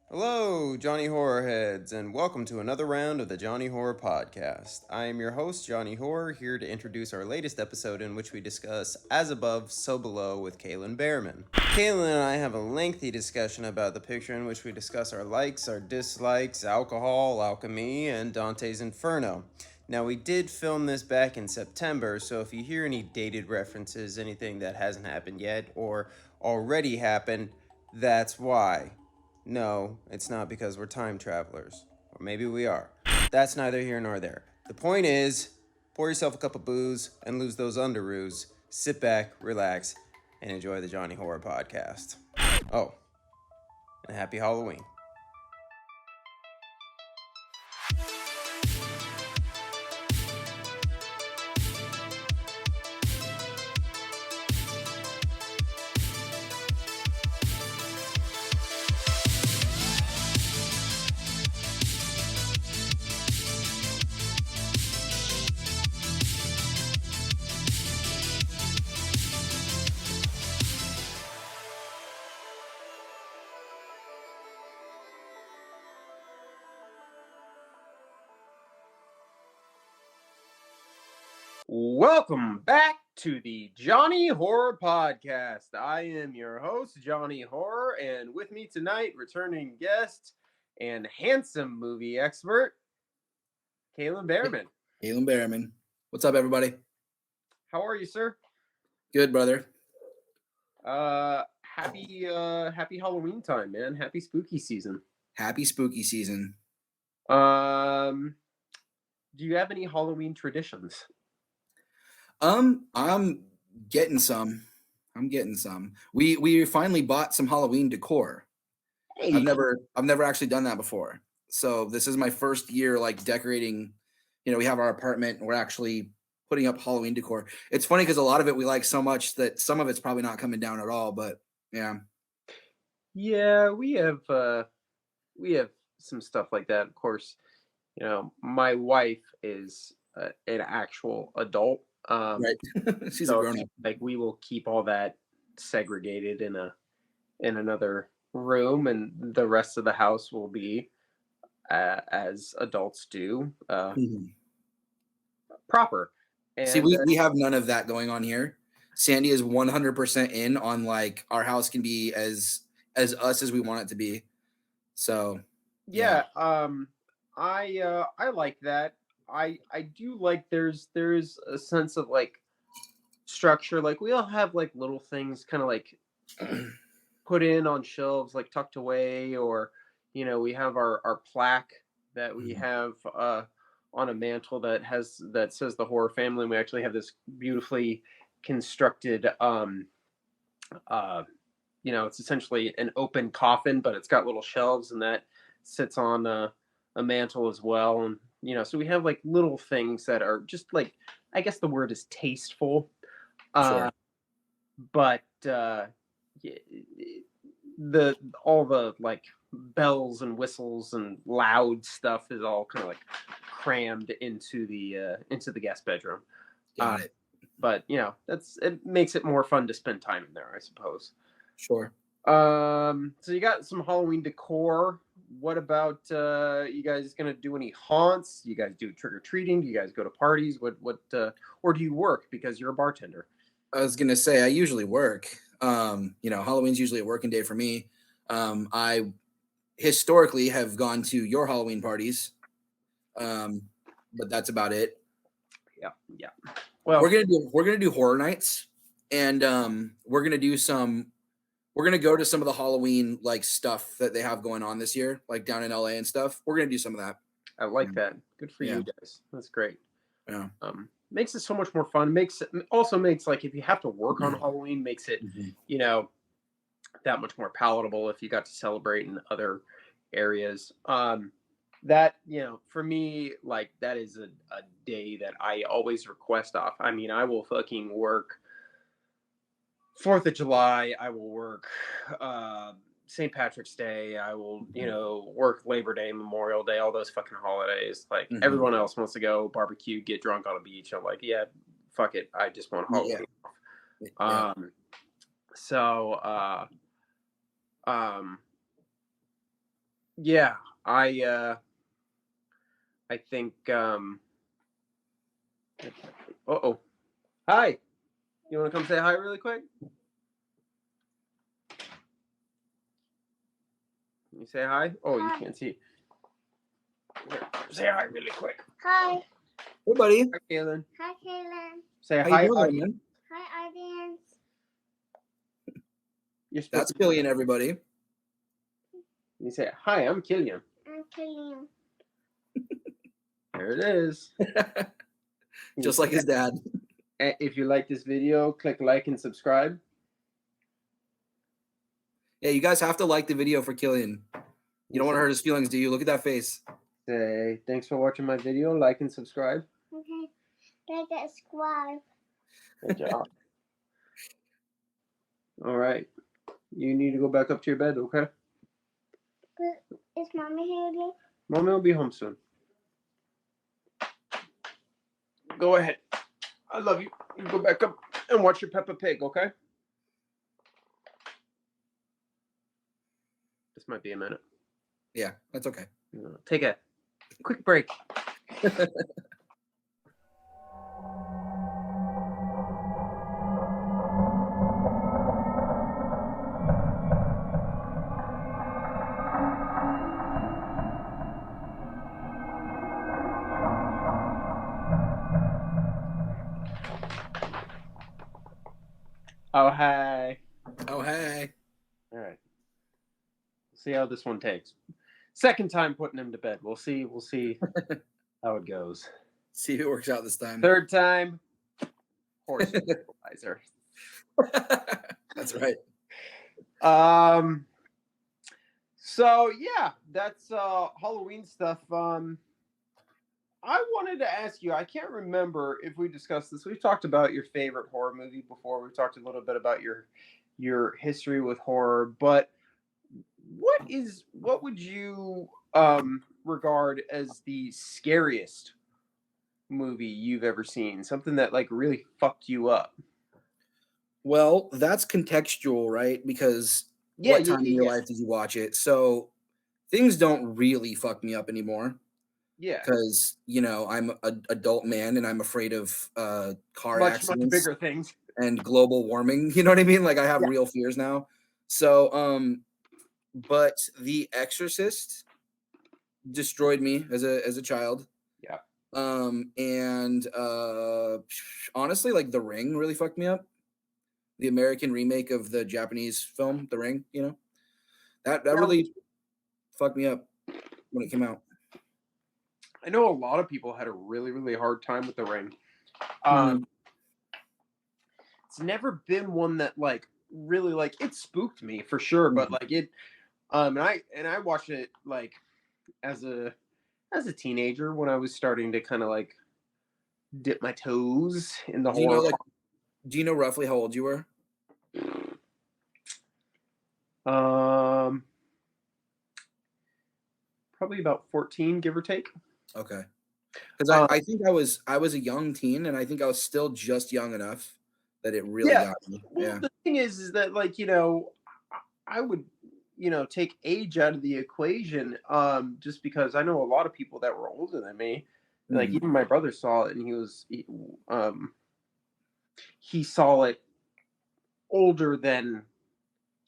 Hello, Johnny Horror Heads, and welcome to another round of the Johnny Horror Podcast. I am your host, Johnny Horror, here to introduce our latest episode in which we discuss As Above, So Below with Kalen Behrman. Kalen and I have a lengthy discussion about the picture in which we discuss our likes, our dislikes, alcohol, alchemy, and Dante's Inferno. Now, we did film this back in September, so if you hear any dated references, anything that hasn't happened yet or already happened, that's why. No, it's not because we're time travelers. Or maybe we are. That's neither here nor there. The point is, pour yourself a cup of booze and lose those underoos. Sit back, relax, and enjoy the Johnny Horror Podcast. Oh, and happy Halloween. Welcome back to the Johnny Horror Podcast. I am your host, Johnny Horror, and with me tonight, returning guest and handsome movie expert, Kalen Behrman. Kalen Behrman. What's up, everybody? How are you, sir? Good, brother. Happy Halloween time, man. Happy spooky season. Happy spooky season. Do you have any Halloween traditions? I'm getting some. We finally bought some Halloween decor. Hey. I've never actually done that before. So this is my first year like decorating. You know, we have our apartment and we're actually putting up Halloween decor. It's funny because a lot of it we like so much that some of it's probably not coming down at all, but yeah. Yeah, we have some stuff like that. Of course, you know, my wife is an actual adult. Right. She's so a grown up. like we will keep all that segregated in another room, and the rest of the house will be as adults do, proper. And See, we have none of that going on here. Sandy is 100% in on like our house can be as us as we want it to be. So yeah. I like that. I do like there's a sense of like structure. Like we all have like little things kind of like put in on shelves, like tucked away, or you know, we have our plaque that we have on a mantle that says the horror family. And we actually have this beautifully constructed you know, it's essentially an open coffin, but it's got little shelves, and that sits on a mantle as well. And you know, so we have like little things that are just like, I guess the word is tasteful. sure. But the all the like bells and whistles and loud stuff is all kind of like crammed into the guest bedroom. Got it. But you know, it makes it more fun to spend time in there, I suppose. Sure. So you got some Halloween decor. What about you guys gonna do any haunts? You guys do trick or treating? Do you guys go to parties? What or do you work because you're a bartender? I was gonna say I usually work. You know, Halloween's usually a working day for me. I historically have gone to your Halloween parties, but that's about it. Yeah. Well, we're gonna do horror nights, and we're gonna go to some of the Halloween like stuff that they have going on this year, like down in LA and stuff. We're gonna do some of that. I like that. Good for Yeah. you guys. That's great. Yeah. Makes it so much more fun. Makes like if you have to work on Halloween, makes it you know, that much more palatable if you got to celebrate in other areas. That, you know, for me, like that is a day that I always request off. I mean, I will fucking work 4th of July. I will work St. Patrick's Day. I will, you know, work Labor Day, Memorial Day, all those fucking holidays. Like everyone else wants to go barbecue, get drunk on a beach. I'm like, yeah, fuck it. I just want Halloween. Yeah. So Yeah, I think uh-oh. Hi. You want to come say hi really quick? Can you say hi? Oh, you can't see. Here, say hi really quick. Hi. Hey, buddy. Hi, Kalen. Hi, Kalen. Say How hi, you doing, audience. man? Hi, audience. You're That's supposed to Killian, everybody. You say, hi, I'm Killian. I'm Kalen. There it is. Just like his dad. If you like this video, click like and subscribe. Yeah, you guys have to like the video for Killian. You don't want to hurt his feelings, do you? Look at that face. Say, thanks for watching my video. Like and subscribe. Okay. Like and subscribe. Good job. All right. You need to go back up to your bed, okay? But is Mommy here again? Mommy will be home soon. Go ahead. I love you. You go back up and watch your Peppa Pig, okay? This might be a minute. Yeah, that's okay. Take a quick break. Oh, hi. Oh, hey. All right. We'll see how this one takes. Second time putting him to bed. We'll see how it goes. See if it works out this time. Third time, horse fertilizer. That's right. So yeah, that's Halloween stuff. I wanted to ask you, I can't remember if we discussed this. We've talked about your favorite horror movie before. We've talked a little bit about your history with horror, but what would you regard as the scariest movie you've ever seen? Something that like really fucked you up? Well, that's contextual, right? Because what time in your life did you watch it? So things don't really fuck me up anymore. Yeah. Because, I'm an adult man and I'm afraid of car Much accidents bigger things. and global warming. You know what I mean? Like I have real fears now. So, but The Exorcist destroyed me as a child. Yeah. And honestly, like The Ring really fucked me up. The American remake of the Japanese film, The Ring, that really fucked me up when it came out. I know a lot of people had a really, really hard time with The Ring. It's never been one that like really like it spooked me for sure, but like it and I watched it like as a teenager when I was starting to kind of like dip my toes in the horror. Do you know roughly how old you were? Probably about 14, give or take. Okay. Because I think I was a young teen, and I think I was still just young enough that it really got me. Well, the thing is that like I would take age out of the equation just because I know a lot of people that were older than me. Like even my brother saw it, and he saw it older than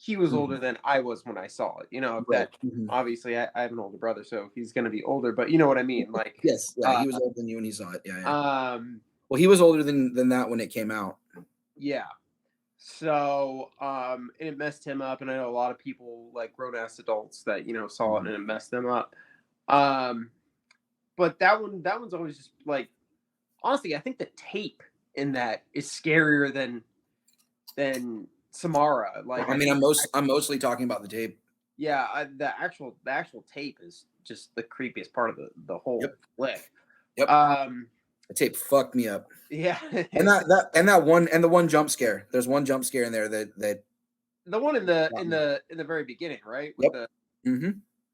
he was older than I was when I saw it. That obviously I have an older brother, so he's going to be older. But you know what I mean? Like yes, he was older than you when he saw it. Yeah. Well, he was older than that when it came out. Yeah. So and it messed him up, and I know a lot of people like grown ass adults that saw it and it messed them up. But that one's always just like honestly, I think the tape in that is scarier than Samara. Like I'm mostly talking about the tape. Yeah, the actual tape is just the creepiest part of the whole flick. Yep. The tape fucked me up. Yeah. and the one jump scare. There's one jump scare in there that the one in the very beginning, right? With the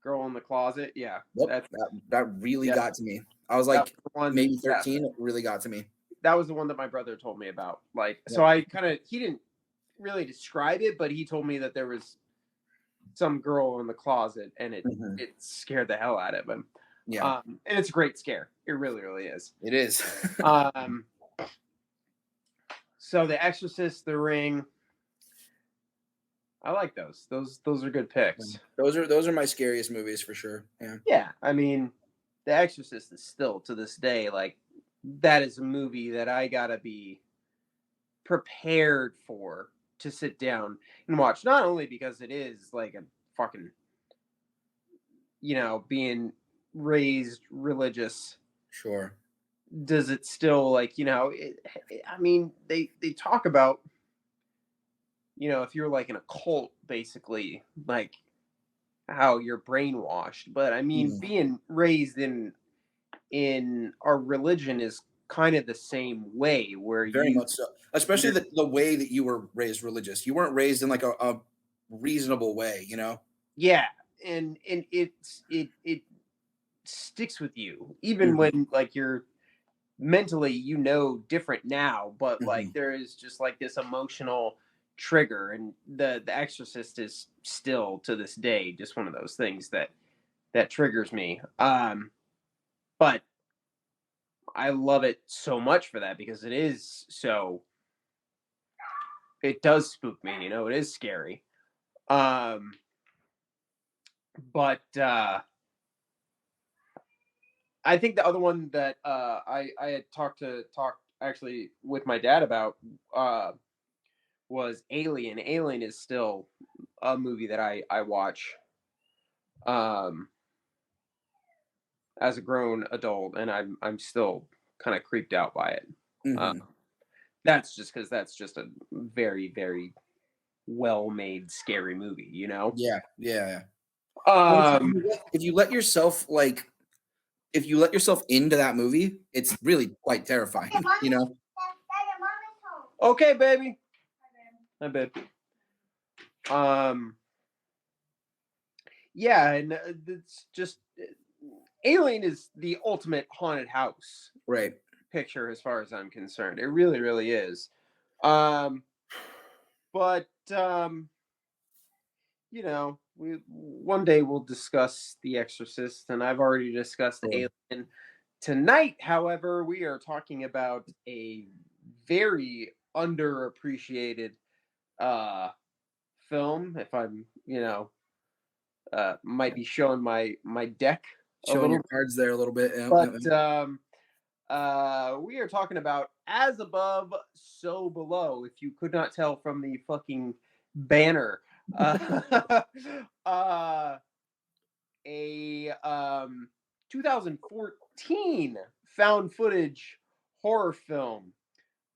girl in the closet. Yeah. Yep. That really got to me. I was like maybe 13. It really got to me. That was the one that my brother told me about. Like, so I he didn't really describe it, but he told me that there was some girl in the closet, and it Mhm. it scared the hell out of him. Yeah, And it's a great scare. It really, really is. it is. So The Exorcist, The Ring, I like those. Those are good picks. Those are my scariest movies for sure. Yeah. Yeah, I mean, The Exorcist is still to this day like that is a movie that I gotta be prepared for to sit down and watch. Not only because it is like a fucking, being raised religious. Sure. Does it still like I mean, they talk about if you're like in a cult, basically like how you're brainwashed. But I mean, Mhm. being raised in our religion is kind of the same way where Very much so. Especially you're the way that you were raised religious. You weren't raised in like a reasonable way, you know? yeah, and it sticks with you even Mhm. when like you're mentally different now, but like Mhm. there is just like this emotional trigger, and the Exorcist is still to this day just one of those things that triggers me. But I love it so much for that because it does spook me, it is scary. Um but I think the other one that I had talked actually with my dad about was Alien. Alien is still a movie that I watch um as a grown adult, and I'm still kind of creeped out by it. Uh, Mhm. that's just because that's just a very, very well made scary movie. Yeah. Yeah. Well, Um if you let yourself into that movie, it's really quite terrifying, you know? Dad, mom is home. Okay, baby. Hi, babe. Um yeah, and it's just Alien is the ultimate haunted house Right. picture as far as I'm concerned. It really, really is. Um, but we one day we'll discuss The Exorcist, and I've already discussed Sure. Alien. Tonight, however, we are talking about a very underappreciated uh film. If I'm, might be showing my deck a Showing your little, cards there a little bit. Yep, yep, but yep. we are talking about As Above, So Below. If you could not tell from the fucking banner, uh, uh, a 2014 found footage horror film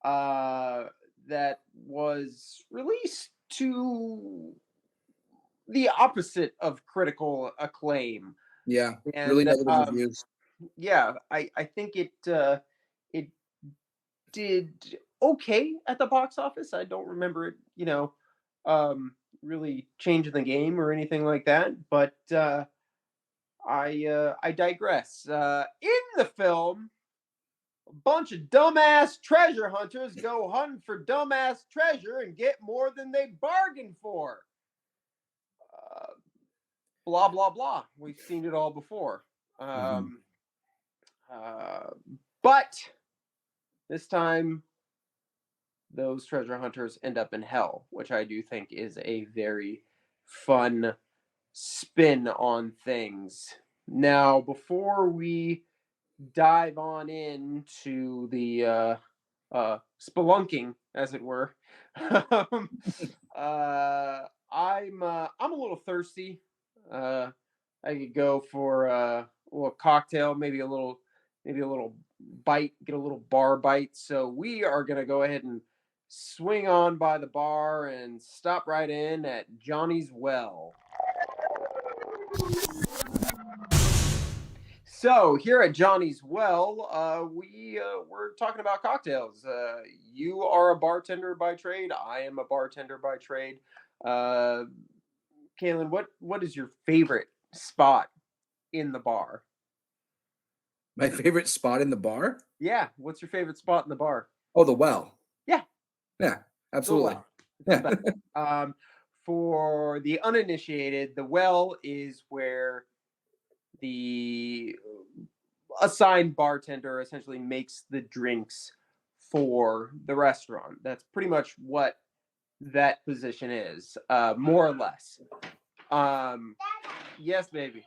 uh, that was released to the opposite of critical acclaim. Yeah. Really And negative reviews. yeah, I think it did okay at the box office. I don't remember it, really changing the game or anything like that. But I digress. In the film, a bunch of dumbass treasure hunters go hunting for dumbass treasure and get more than they bargained for. Uh, blah blah blah. We've seen it all before. Mhm. Um, uh, but this time those treasure hunters end up in hell, which I do think is a very fun spin on things. Now, before we dive on into the spelunking, as it were, um, I'm a little thirsty. Uh, I could go for a little cocktail, maybe a little bite, get a little bar bite. So we are gonna go ahead and swing on by the bar and stop right in at Johnny's Well. So here at Johnny's Well, we're talking about cocktails. You are a bartender by trade. I am a bartender by trade. Uh, Kalen, what is your favorite spot in the bar? My favorite spot in the bar? Yeah, what's your favorite spot in the bar? Oh, the well. Yeah, Yeah, the absolutely. well. It's the Yeah. best. Um, for the uninitiated, the well is where the assigned bartender essentially makes the drinks for the restaurant. That's pretty much what that position is, more or less. Yes, baby.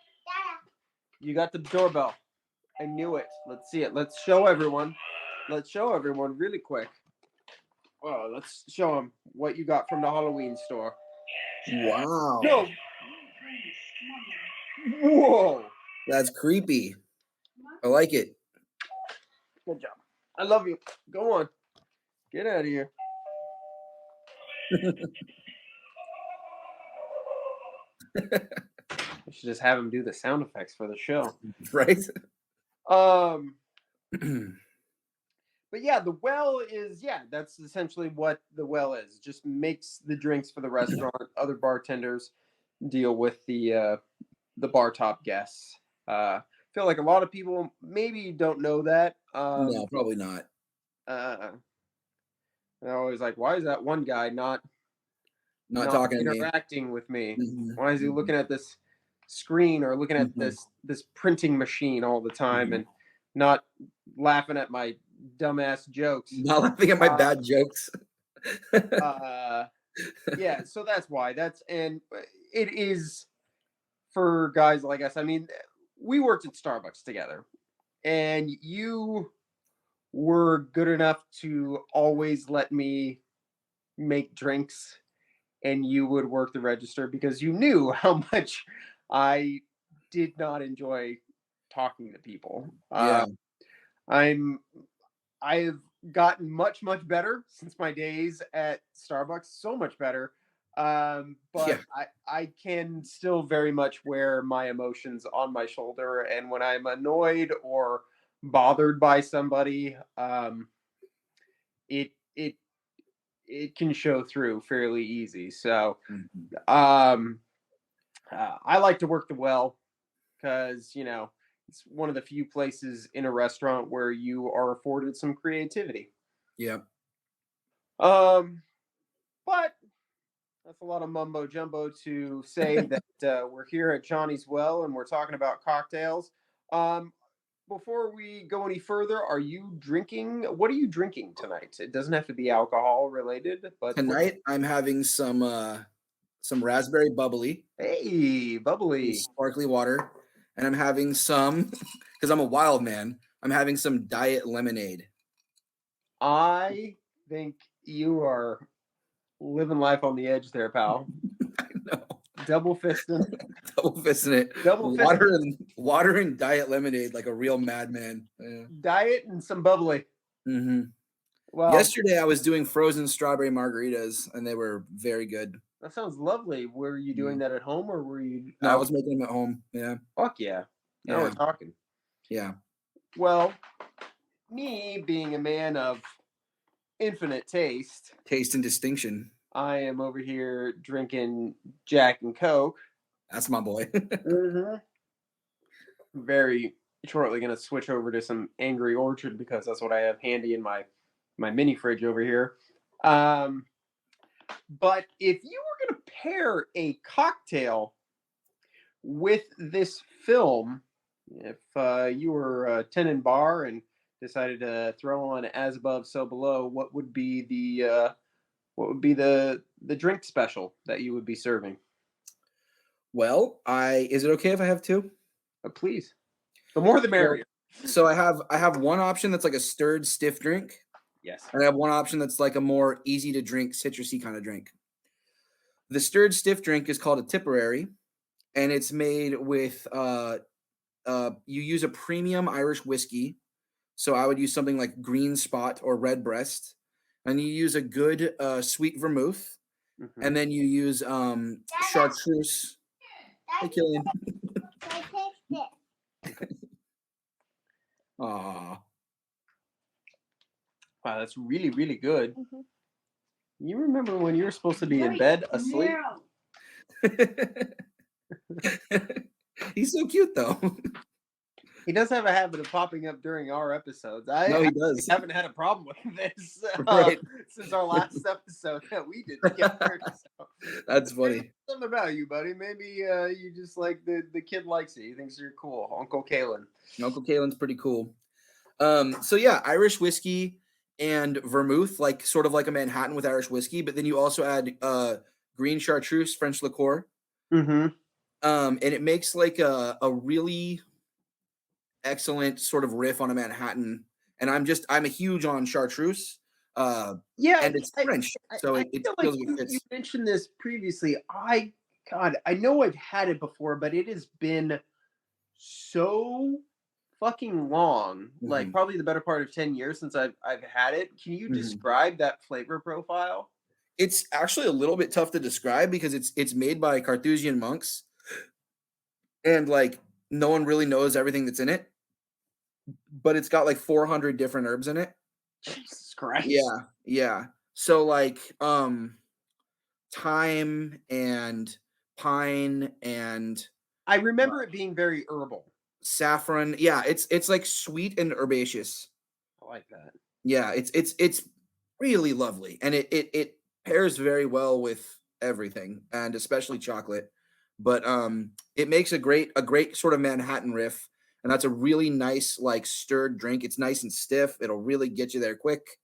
You got the doorbell. I knew it. Let's see it. Let's show everyone. Let's show everyone really quick. Oh, let's show them what you got from the Halloween store. Wow. No. Whoa. That's creepy. I like it. Good job. I love you. Go on. Get out of here. We should just have him do the sound effects for the show. Right? But yeah, the well is, that's essentially what the well is. Just makes the drinks for the restaurant. Other bartenders deal with the bar top guests. Feel like a lot of people maybe don't know that. No, probably not. They're always like, why is that one guy not talking to me? interacting with me? Mhm. Why is he looking at this screen or looking at this printing machine all the time and not laughing at my dumbass jokes? Not laughing at my bad jokes. Yeah, so that's why. And it is for guys like us. I mean, we worked at Starbucks together, and you were good enough to always let me make drinks, and you would work the register because you knew how much I did not enjoy talking to people. Yeah. I've gotten much better since my days at Starbucks, so much better. But I can still very much wear my emotions on my shoulder, and when I'm annoyed or bothered by somebody, it can show through fairly easy. So I like to work the well because it's one of the few places in a restaurant where you are afforded some creativity. Yeah. But that's a lot of mumbo jumbo to say that we're here at Johnny's Well and we're talking about cocktails. Before we go any further, are you drinking? What are you drinking tonight? It doesn't have to be alcohol related, but Tonight I'm having some raspberry bubbly. Hey, bubbly. Sparkly water. And I'm having some, because I'm a wild man, I'm having some diet lemonade. I think you are living life on the edge there, pal. I know. Double fisting. Double fisting it. Double Water and diet lemonade like a real madman. Yeah. Diet and some bubbly. Mm-hmm. Well, yesterday I was doing frozen strawberry margaritas and they were very good. That sounds lovely. Were you doing that at home or were you? No, I was making them at home. Yeah. Fuck yeah. Now we're talking. Yeah. Well, me being a man of infinite taste and distinction, I am over here drinking Jack and Coke. That's my boy. Very shortly going to switch over to some Angry Orchard because that's what I have handy in my mini fridge over here. But if you were going to pair a cocktail with this film, if you were a tenant bar and decided to throw on As Above, So Below, what would be the drink special that you would be serving? Well, is it okay if I have two? Please. The more the merrier. So I have one option that's like a stirred stiff drink. Yes. And I have one option that's like a more easy to drink, citrusy kind of drink. The stirred stiff drink is called a Tipperary, and it's made with you use a premium Irish whiskey. So I would use something like Green Spot or Redbreast, and you use a good sweet vermouth, and then you use chartreuse. Hey, Killian. I taste it. Aww. Wow, that's really, really good. You remember when you were supposed to be in bed asleep? He's so cute, though. He does have a habit of popping up during our episodes. No, he does. I haven't had a problem with this Right. since our last episode that we did together. So. That's funny. Something about you, buddy. Maybe you just like the kid likes it. He thinks you're cool, Uncle Kalen. Uncle Kalen's pretty cool. So yeah, Irish whiskey and vermouth, like sort of like a Manhattan with Irish whiskey, but then you also add green chartreuse, French liqueur. Mm-hmm. And it makes like a really excellent sort of riff on a Manhattan. And I'm a huge on chartreuse. Yeah, And it's French, so I it feel like feels like it you fits. mentioned this previously. God, I know I've had it before, but it has been so fucking long, like Mhm. probably the better part of 10 years since I've had it. Can you Mhm. describe that flavor profile? It's actually a little bit tough to describe because it's made by Carthusian monks, and like no one really knows everything that's in it, but it's got like 400 different herbs in it. Jesus Christ. Yeah, yeah. So like thyme and pine and I remember it being very herbal. saffron. Yeah, it's like sweet and herbaceous. I like that. Yeah, it's really lovely, and it pairs very well with everything, and especially chocolate. But it makes a great sort of Manhattan riff, and that's a really nice like stirred drink. It's nice and stiff. It'll really get you there quick.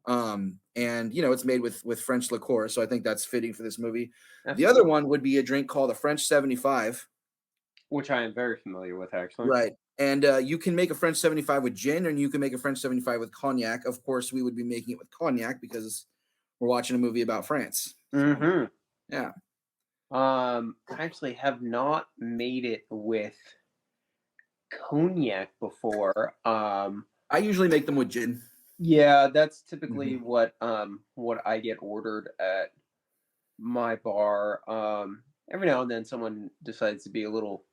And it's made with French liqueur, so I think that's fitting for this movie. The other Absolutely. one would be a drink called a French 75. Which I am very familiar with, actually. Right. And you can make a French 75 with gin, and you can make a French 75 with cognac. Of course, we would be making it with cognac because we're watching a movie about France. Mm-hmm. Yeah. I actually have not made it with cognac before. I usually make them with gin. Yeah, that's typically what I get ordered at my bar. Every now and then someone decides to be a little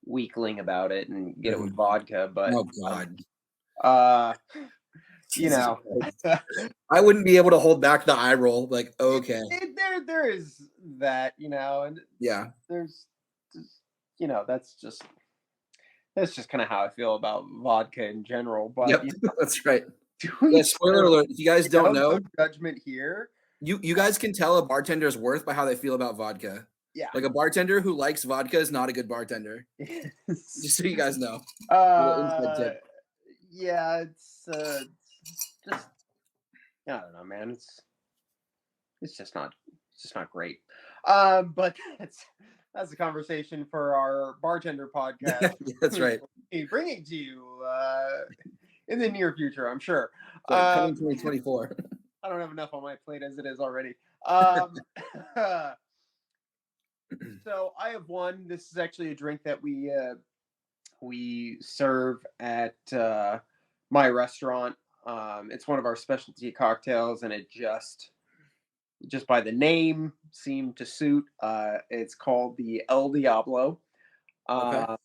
weakling about it and get it with vodka, but Oh God. uh you Jesus know Christ. I wouldn't be able to hold back the eye roll. Like, okay. there is that, and Yeah. there's that's just kind of how I feel about vodka in general. But Yep. That's right. to Yeah, each spoiler their alert. If you guys don't no know, judgment here. you guys can tell a bartender's worth by how they feel about vodka. Yeah. Like a bartender who likes vodka is not a good bartender. Just so you guys know. Little inside tip. Yeah, it's just I don't know, man. It's just not great. But that's a conversation for our bartender podcast. That's right. Bringing to you in the near future, I'm sure. Coming 2024. I don't have enough on my plate as it is already. So I have one. This is actually a drink that we serve at my restaurant. It's one of our specialty cocktails, and it just by the name seemed to suit. It's called the El Diablo. Okay.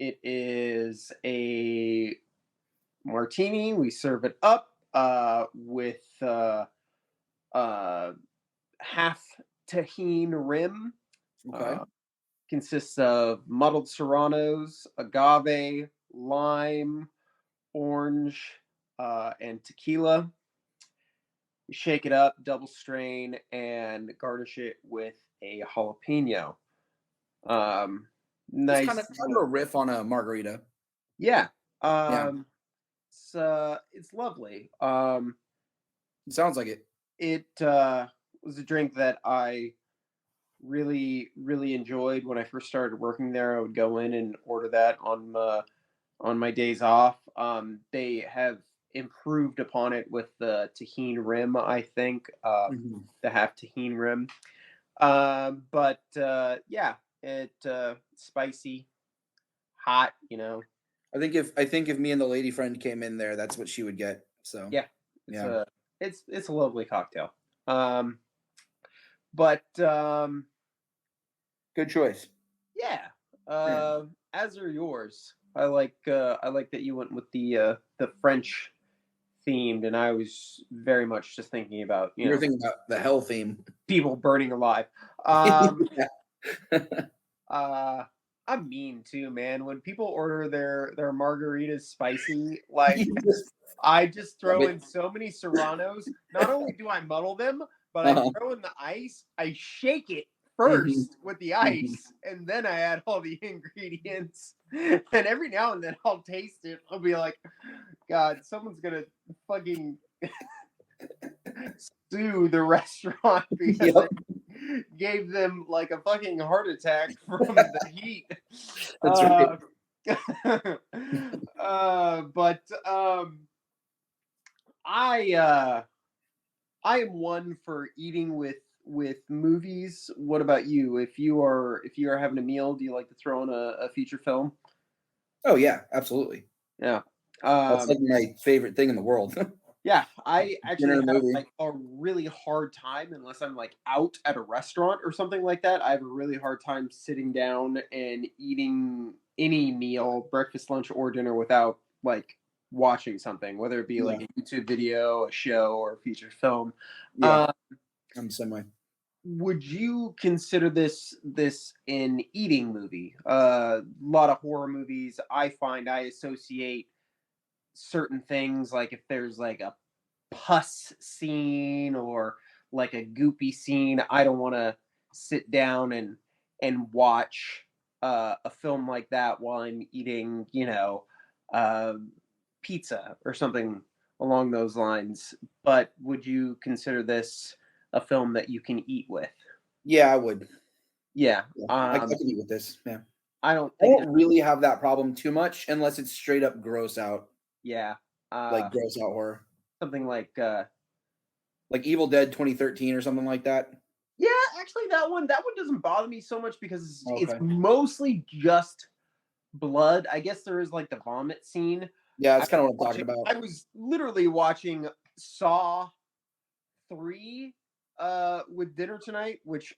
It is a martini. We serve it up with half tahine rim. Okay. Consists of muddled serranos, agave, lime, orange, and tequila. You shake it up, double strain, and garnish it with a jalapeno. It's Nice. kind of a riff on a margarita. Yeah. Yeah. It's lovely. It sounds like it. It was a drink that I really enjoyed when I first started working there. I would go in and order that on my days off. They have improved upon it with the tahine rim, I think, the half tahine rim. But yeah, it spicy, hot. I think if me and the lady friend came in there, that's what she would get. So Yeah, it's a lovely cocktail. But good choice. yeah, as are yours. I like that you went with the French themed, and I was very much just thinking about You're thinking about the hell theme. people burning alive. I'm mean too, man. When people order their margaritas spicy, like I just throw in so many serranos. Not only do I muddle them, but I throw in the ice. I shake it first with the ice, and then I add all the ingredients. And every now and then I'll taste it. I'll be like, God, someone's gonna fucking sue the restaurant because I gave them like a fucking heart attack from the heat. That's right. But I am one for eating with movies. What about you? If you are having a meal, do you like to throw in a feature film? Oh yeah, absolutely. Yeah. That's like my favorite thing in the world. Yeah, I actually Dinner, have movie. like a really hard time unless I'm like out at a restaurant or something like that. I have a really hard time sitting down and eating any meal, breakfast, lunch, or dinner without like watching something, whether it be like Yeah. a YouTube video, a show, or a feature film. Yeah, I'm the same way. Would you consider this an eating movie? A lot of horror movies, I find I associate certain things, like if there's like a pus scene or like a goopy scene, I don't want to sit down and watch a film like that while I'm eating, uh, pizza or something along those lines. But would you consider this a film that you can eat with? Yeah, I would. Yeah. Yeah, I can eat with this. Yeah, I don't I think don't really have that problem too much unless it's straight up gross out, yeah. like gross out horror, Something like like Evil Dead 2013 or something like that. yeah, actually that one doesn't bother me so much because it's Okay. mostly just blood. I guess there is like the vomit scene. Yeah, I that's kind of was what I'm talking watching, about. I was literally watching Saw 3 with dinner tonight, which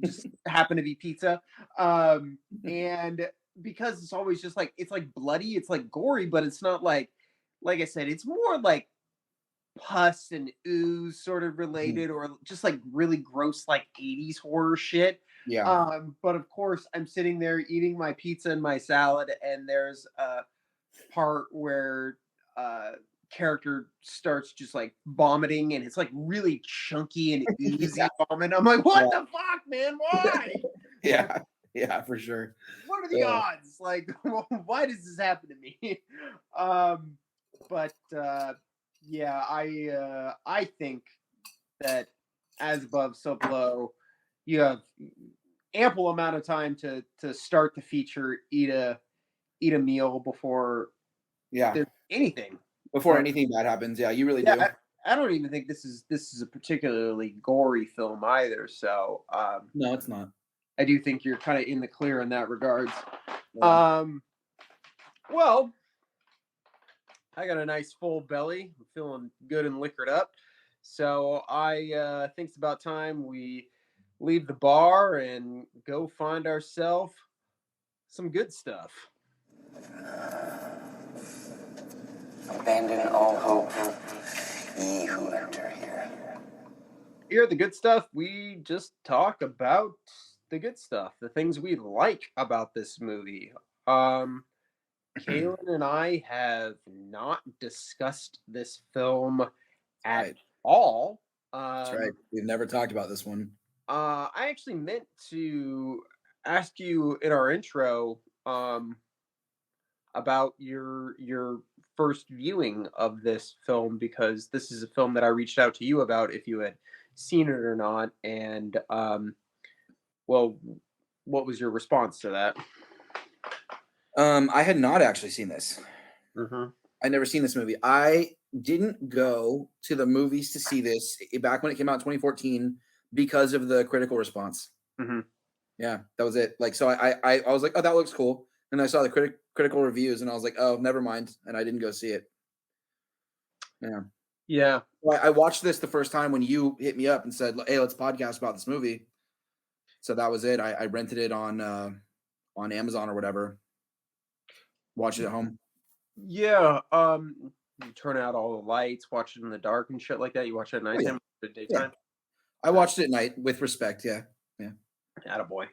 just happened to be pizza. And because it's always just like it's like bloody, it's like gory, but it's not like I said, it's more like pus and ooze sort of related or just like really gross like 80s horror shit. Yeah, But of course I'm sitting there eating my pizza and my salad, and there's a part where character starts just like vomiting, and it's like really chunky and oozy vomit. I'm like, what the fuck, man? Why? yeah, yeah, for sure. What are the odds? Like, why does this happen to me? But yeah, I think that as above, so below. You have ample amount of time to start the feature, eat a meal before Yeah, there's anything. before anything bad happens. Yeah, you really Yeah, do. I don't even think this is a particularly gory film either. So No, it's not. I do think you're kind of in the clear in that regards. Yeah. Well, I got a nice full belly. I'm feeling good and liquored up. So I think it's about time we leave the bar and go find ourselves some good stuff. Abandon all hope, ye who enter here. Here at the good stuff, we just talk about the good stuff, the things we like about this movie. Kalen and I have not discussed this film at Right. all. That's right. We've never talked about this one. I actually meant to ask you in our intro about your first viewing of this film, because this is a film that I reached out to you about if you had seen it or not, and well, what was your response to that? I had not actually seen this. Mm-hmm. I'd never seen this movie. I didn't go to the movies to see this back when it came out in 2014 because of the critical response. Mm-hmm. Yeah, that was it. Like, so I was like, oh, that looks cool. And I saw the critical reviews, and I was like, oh, never mind. And I didn't go see it. Yeah. Yeah. Well, I watched this the first time when you hit me up and said, hey, let's podcast about this movie. So that was it. I rented it on Amazon or whatever. Watch it at home. Yeah. You turn out all the lights, watch it in the dark and shit like that. You watch it at nighttime, or daytime. I watched it at night with respect. Yeah. Yeah. Attaboy.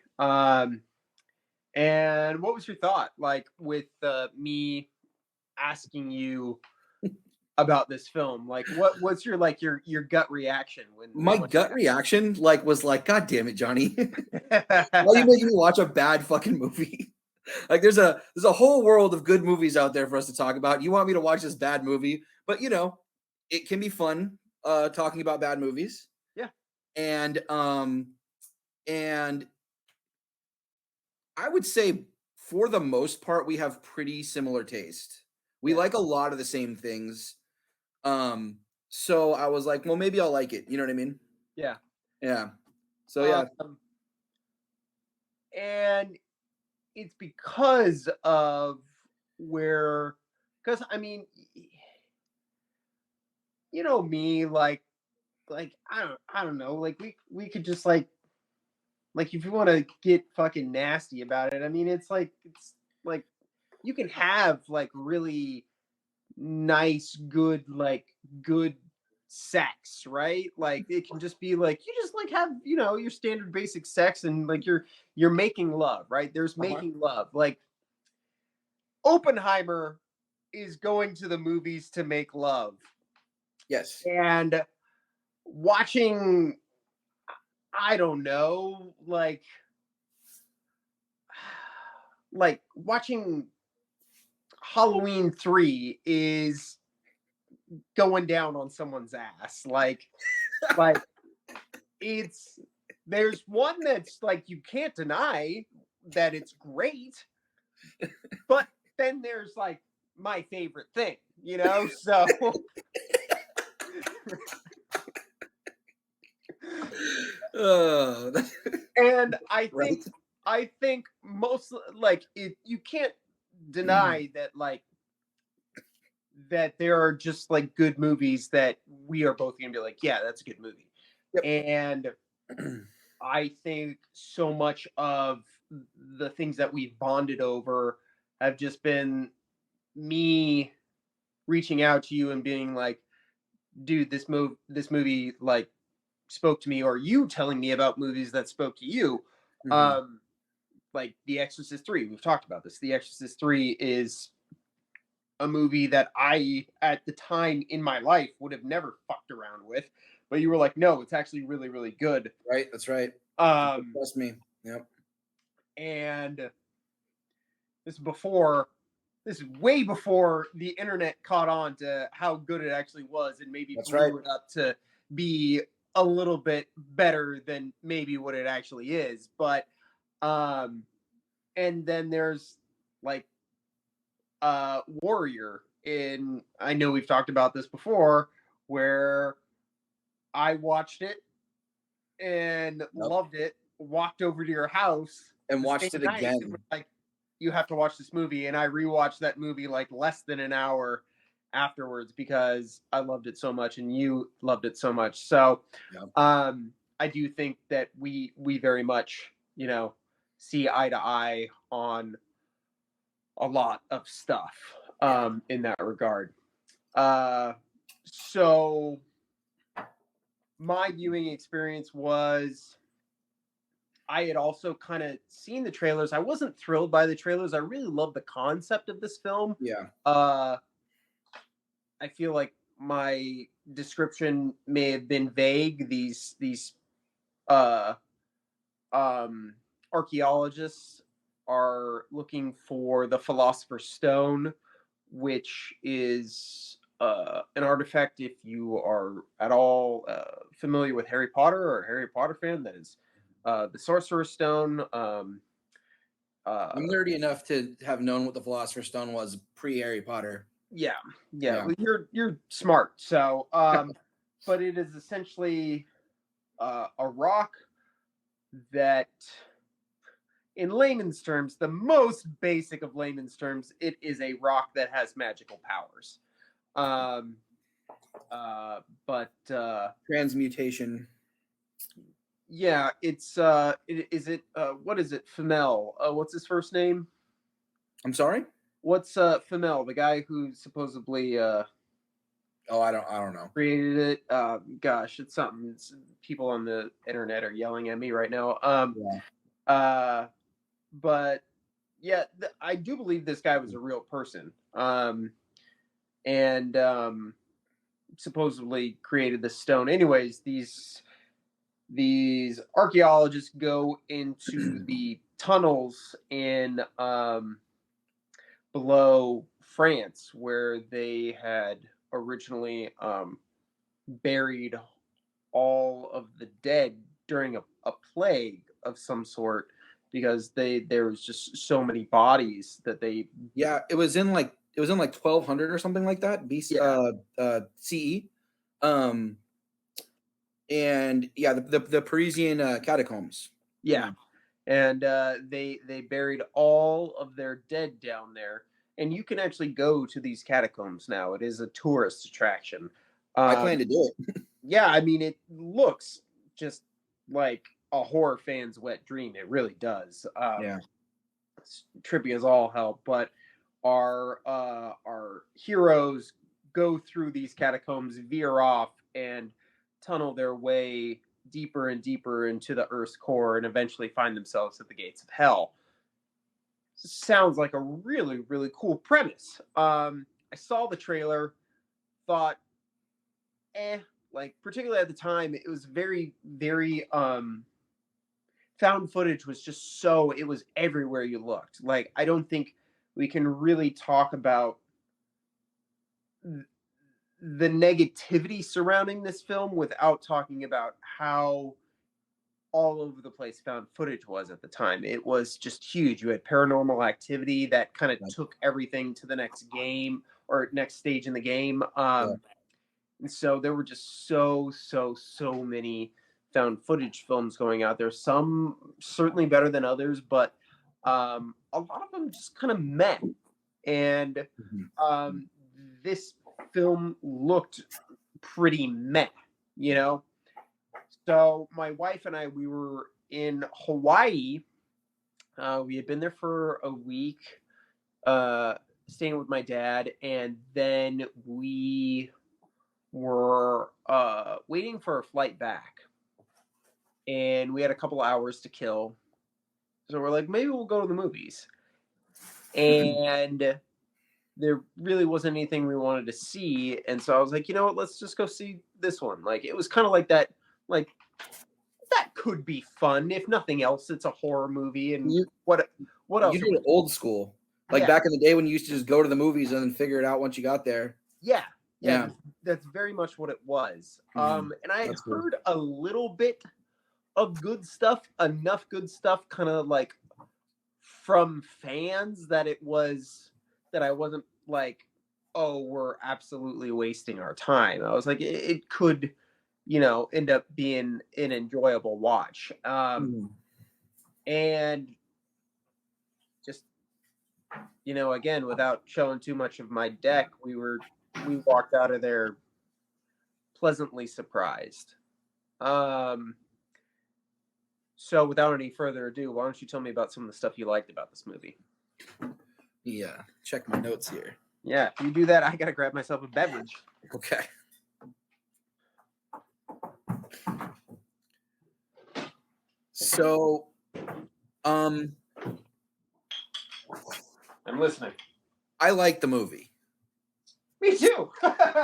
And what was your thought, like, with me asking you about this film? Like, what's your gut reaction when My gut reaction was like, God damn it, Johnny. Why are you making me watch a bad fucking movie? Like there's a whole world of good movies out there for us to talk about. You want me to watch this bad movie, but it can be fun talking about bad movies. Yeah. And I would say for the most part we have pretty similar taste. We like a lot of the same things. So I was like, well, maybe I'll like it. You know what I mean? Yeah. Yeah. So yeah. And it's because I mean, me, like I don't know, like we could just like if you want to get fucking nasty about it, I mean, it's like you can have like really nice, good sex, right? Like it can just be like you just like have your standard basic sex, and like you're making love, right? There's making love. Like Oppenheimer is going to the movies to make love. Yes. And watching, I don't know, like watching Halloween 3 is going down on someone's ass. Like there's one that's like you can't deny that it's great, but then there's like my favorite thing, so and I think most you can't deny that that there are just like good movies that we are both gonna be like, yeah, that's a good movie. Yep. And I think so much of the things that we've bonded over have just been me reaching out to you and being like, dude, this movie like spoke to me, or you telling me about movies that spoke to you. Like The Exorcist 3, we've talked about this. The Exorcist 3 is a movie that I, at the time in my life, would have never fucked around with, but you were like, no, it's actually really, really good. Right, that's right. Trust me. Yep. And this is way before the internet caught on to how good it actually was, and maybe blew it up to be a little bit better than maybe what it actually is. But and then there's like Warrior, I know we've talked about this before, where I watched it and loved it, walked over to your house and watched it again. Like, you have to watch this movie, and I rewatched that movie like less than an hour afterwards because I loved it so much and you loved it so much. So I do think that we very much see eye to eye on a lot of stuff in that regard. So my viewing experience was, I had also kind of seen the trailers. I wasn't thrilled by the trailers. I really love the concept of this film. Yeah. I feel like my description may have been vague. These archaeologists are looking for the Philosopher's Stone, which is an artifact. If you are at all familiar with Harry Potter or a Harry Potter fan, that is the Sorcerer's Stone. I'm nerdy enough to have known what the Philosopher's Stone was pre-Harry Potter. Yeah. Well, you're smart. So, but it is essentially a rock that, in layman's terms, the most basic of layman's terms, it is a rock that has magical powers. But transmutation. Yeah, it's what is it, Femel? What's his first name? I'm sorry? What's Femel, the guy who supposedly I don't know. Created it. Gosh, it's something. People on the internet are yelling at me right now. But yeah, I do believe this guy was a real person. And supposedly created the stone. Anyways, these archaeologists go into the tunnels in below France, where they had originally buried all of the dead during a plague of some sort, because there was just so many bodies that they Yeah, it was in like 1200 or something like that, Yeah. CE. Um, and yeah, the Parisian catacombs. yeah. And they buried all of their dead down there, and you can actually go to these catacombs now. It is a tourist attraction. I plan to do it. Yeah, I mean, it looks just like a horror fan's wet dream. It really does. Yeah. It's trippy as all hell, but our heroes go through these catacombs, veer off, and tunnel their way deeper and deeper into the Earth's core, and eventually find themselves at the gates of hell. Sounds like a really, really cool premise. I saw the trailer, thought, like, particularly at the time, it was very, very found footage was just so, it was everywhere you looked. Like, I don't think we can really talk about the negativity surrounding this film without talking about how all over the place found footage was at the time. It was just huge. You had Paranormal Activity that kind of took everything to the next game or next stage in the game. And so there were just so many found footage films going out there. Some certainly better than others, but a lot of them just kind of meh. And this film looked pretty meh, you know? So my wife and I, we were in Hawaii. We had been there for a week, staying with my dad, and then we were waiting for a flight back, and we had a couple hours to kill. So we're like, maybe we'll go to the movies. And there really wasn't anything we wanted to see, and so I was like, you know what, let's just go see this one. Like, it was kind of like that, like, that could be fun. If nothing else, it's a horror movie, and what else? You did it old school, like back in the day when you used to just go to the movies and then figure it out once you got there. Yeah. Yeah. That's very much what it was. And I had That's cool. heard a little bit of good stuff, enough good stuff, kind of like from fans, that it was, that I wasn't like, oh, we're absolutely wasting our time. I was like, it could, end up being an enjoyable watch. And just, again, without showing too much of my deck, we walked out of there pleasantly surprised. So without any further ado, why don't you tell me about some of the stuff you liked about this movie? Yeah, check my notes here. Yeah, if you do that, I gotta grab myself a beverage. Okay. So, I'm listening. I like the movie. Me too.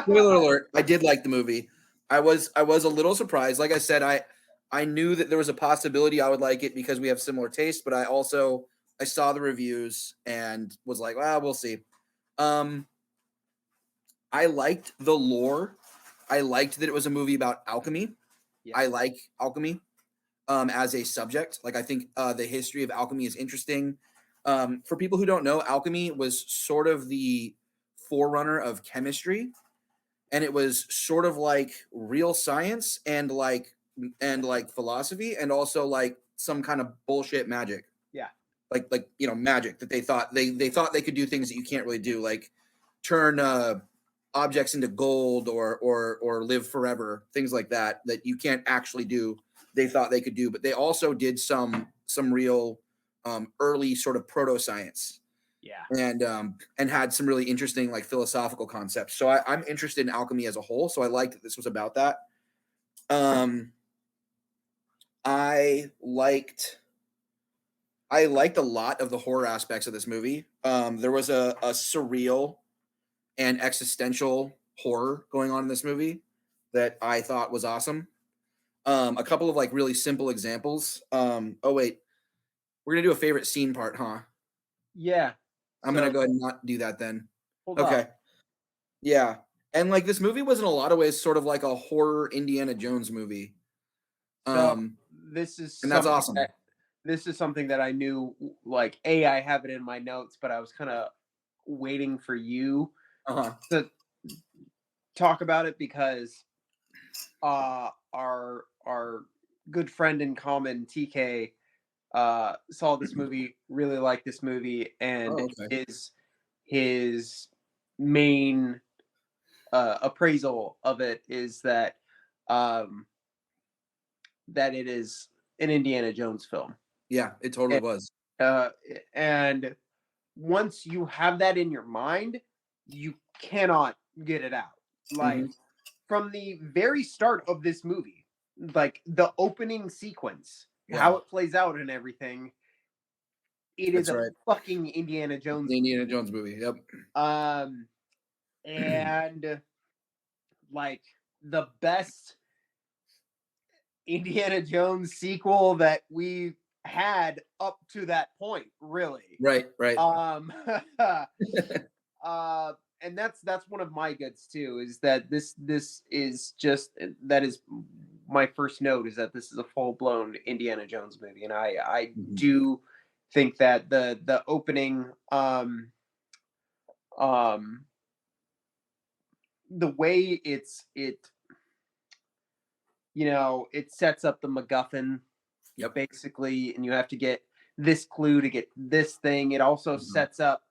Spoiler alert, I did like the movie. I was a little surprised. Like I said, I knew that there was a possibility I would like it because we have similar tastes, but I saw the reviews and was like, well, we'll see. I liked the lore. I liked that it was a movie about alchemy. Yeah. I like alchemy as a subject. Like, I think the history of alchemy is interesting. For people who don't know, alchemy was sort of the forerunner of chemistry, and it was sort of like real science and like philosophy, and also like some kind of bullshit magic. Yeah. Like magic that they thought they could do things that you can't really do, like turn objects into gold or live forever, things like that you can't actually do. They thought they could do, but they also did some real early sort of proto science. Yeah. And had some really interesting like philosophical concepts. So I'm interested in alchemy as a whole. So I liked that this was about that. I liked a lot of the horror aspects of this movie. There was a surreal and existential horror going on in this movie that I thought was awesome. A couple of like really simple examples. Oh wait, we're gonna do a favorite scene part, huh? Yeah. I'm So, gonna go ahead and not do that then. hold Okay. up. Yeah. And like this movie was in a lot of ways sort of like a horror Indiana Jones movie. So Um, this is and that's something awesome. this is something that I knew, like, I have it in my notes, but I was kind of waiting for you Uh-huh. to talk about it because our good friend in common, TK, saw this movie, really liked this movie, and Oh, okay. his main appraisal of it is that um, that it is an Indiana Jones film. Yeah, it totally And, was. uh, and once you have that in your mind, you cannot get it out. Like, Mhm. from the very start of this movie, like the opening sequence, Yeah, how it plays out and everything, it is that's a right. fucking Indiana Jones The Indiana Jones movie. Yep. um and like the best Indiana Jones sequel that we had up to that point, really. Right, right. Um and that's one of my goods too, is that this is just that is my first note, is that this is a full-blown Indiana Jones movie, and I Mhm. do think that the opening um the way it sets up the MacGuffin Yep. basically, and you have to get this clue to get this thing. It also Mhm. sets up,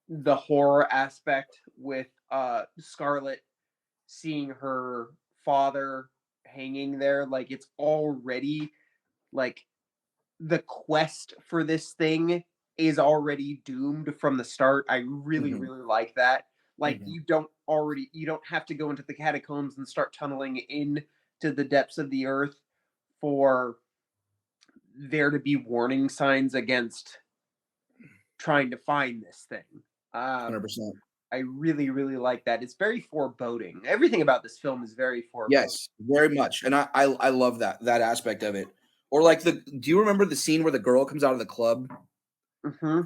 the horror aspect with Scarlet seeing her father hanging there. Like, it's already like the quest for this thing is already doomed from the start. I really, Mhm. really like that. Like, Mhm. you don't have to go into the catacombs and start tunneling in to the depths of the earth for there to be warning signs against trying to find this thing. Um, 100%. I really, really like that. It's very foreboding. Everything about this film is very foreboding. Yes, very much. And I love that aspect of it. Or like do you remember the scene where the girl comes out of the club Hmm.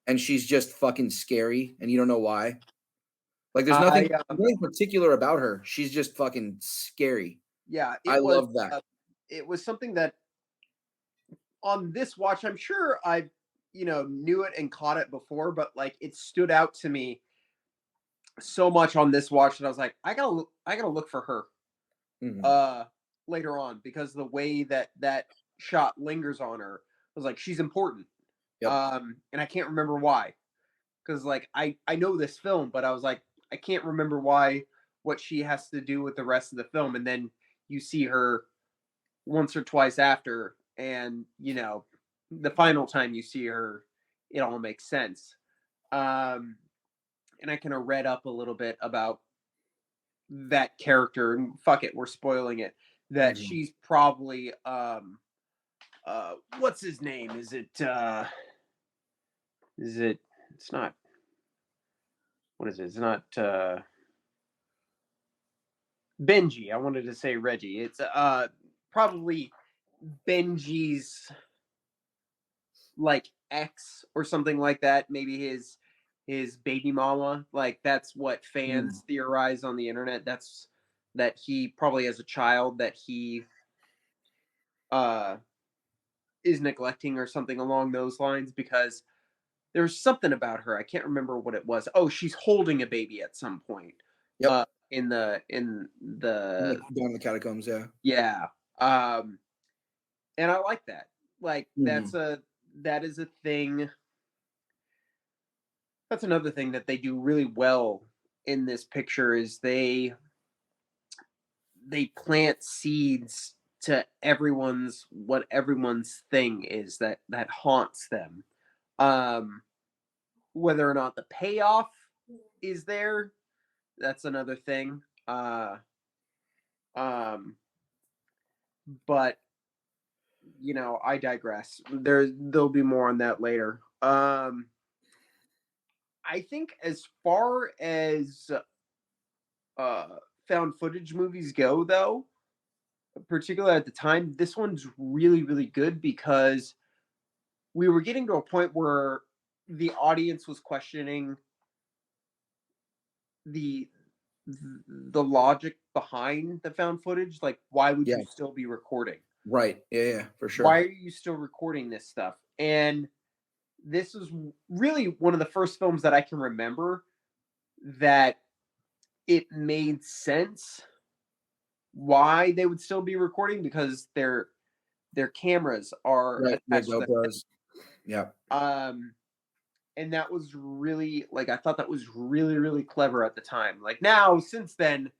and she's just fucking scary and you don't know why? Like there's I nothing particular about her. She's just fucking scary. Yeah, I love that. it was something that on this watch, I'm sure I knew it and caught it before, but like it stood out to me so much on this watch that I was like, I gotta look for her Mhm. uh later on, because the way that shot lingers on her, I was like, she's important. Yep. And I can't remember why, because like I know this film, but I was like, I can't remember why, what she has to do with the rest of the film. And then you see her once or twice after, and the final time you see her, it all makes sense. um and I kind of read up a little bit about that character, and fuck it, we're spoiling it, that Mhm. she's probably what's his name, is it it's not, what is it, it's not Benji. I wanted to say Reggie. It's probably Benji's like ex or something like that. Maybe his baby mama. Like, that's what Mm. fans theorize on the internet. That's that he probably, as a child, that he uh is neglecting or something along those lines, because there's something about her. I can't remember what it was. Oh, she's holding a baby at some point. Yep. In the Down in the catacombs, yeah. yeah. Um and I like that. Like, Mhm. that is a thing. That's another thing that they do really well in this picture, is they plant seeds to everyone's thing is that haunts them. Um Whether or not the payoff is there, that's another thing. Um but I digress. There'll be more on that later. I think as far as uh found footage movies go, though, particularly at the time, this one's really, really good because we were getting to a point where the audience was questioning the the logic behind the found footage. Like, why would Yeah. you still be recording? Right. Yeah, for sure. Why are you still recording this stuff? And this is really one of the first films that I can remember that it made sense why they would still be recording, because their cameras are Right. The attached to GoPros. Yeah. and that was really, like, I thought that was really, really clever at the time. Like, now, since then,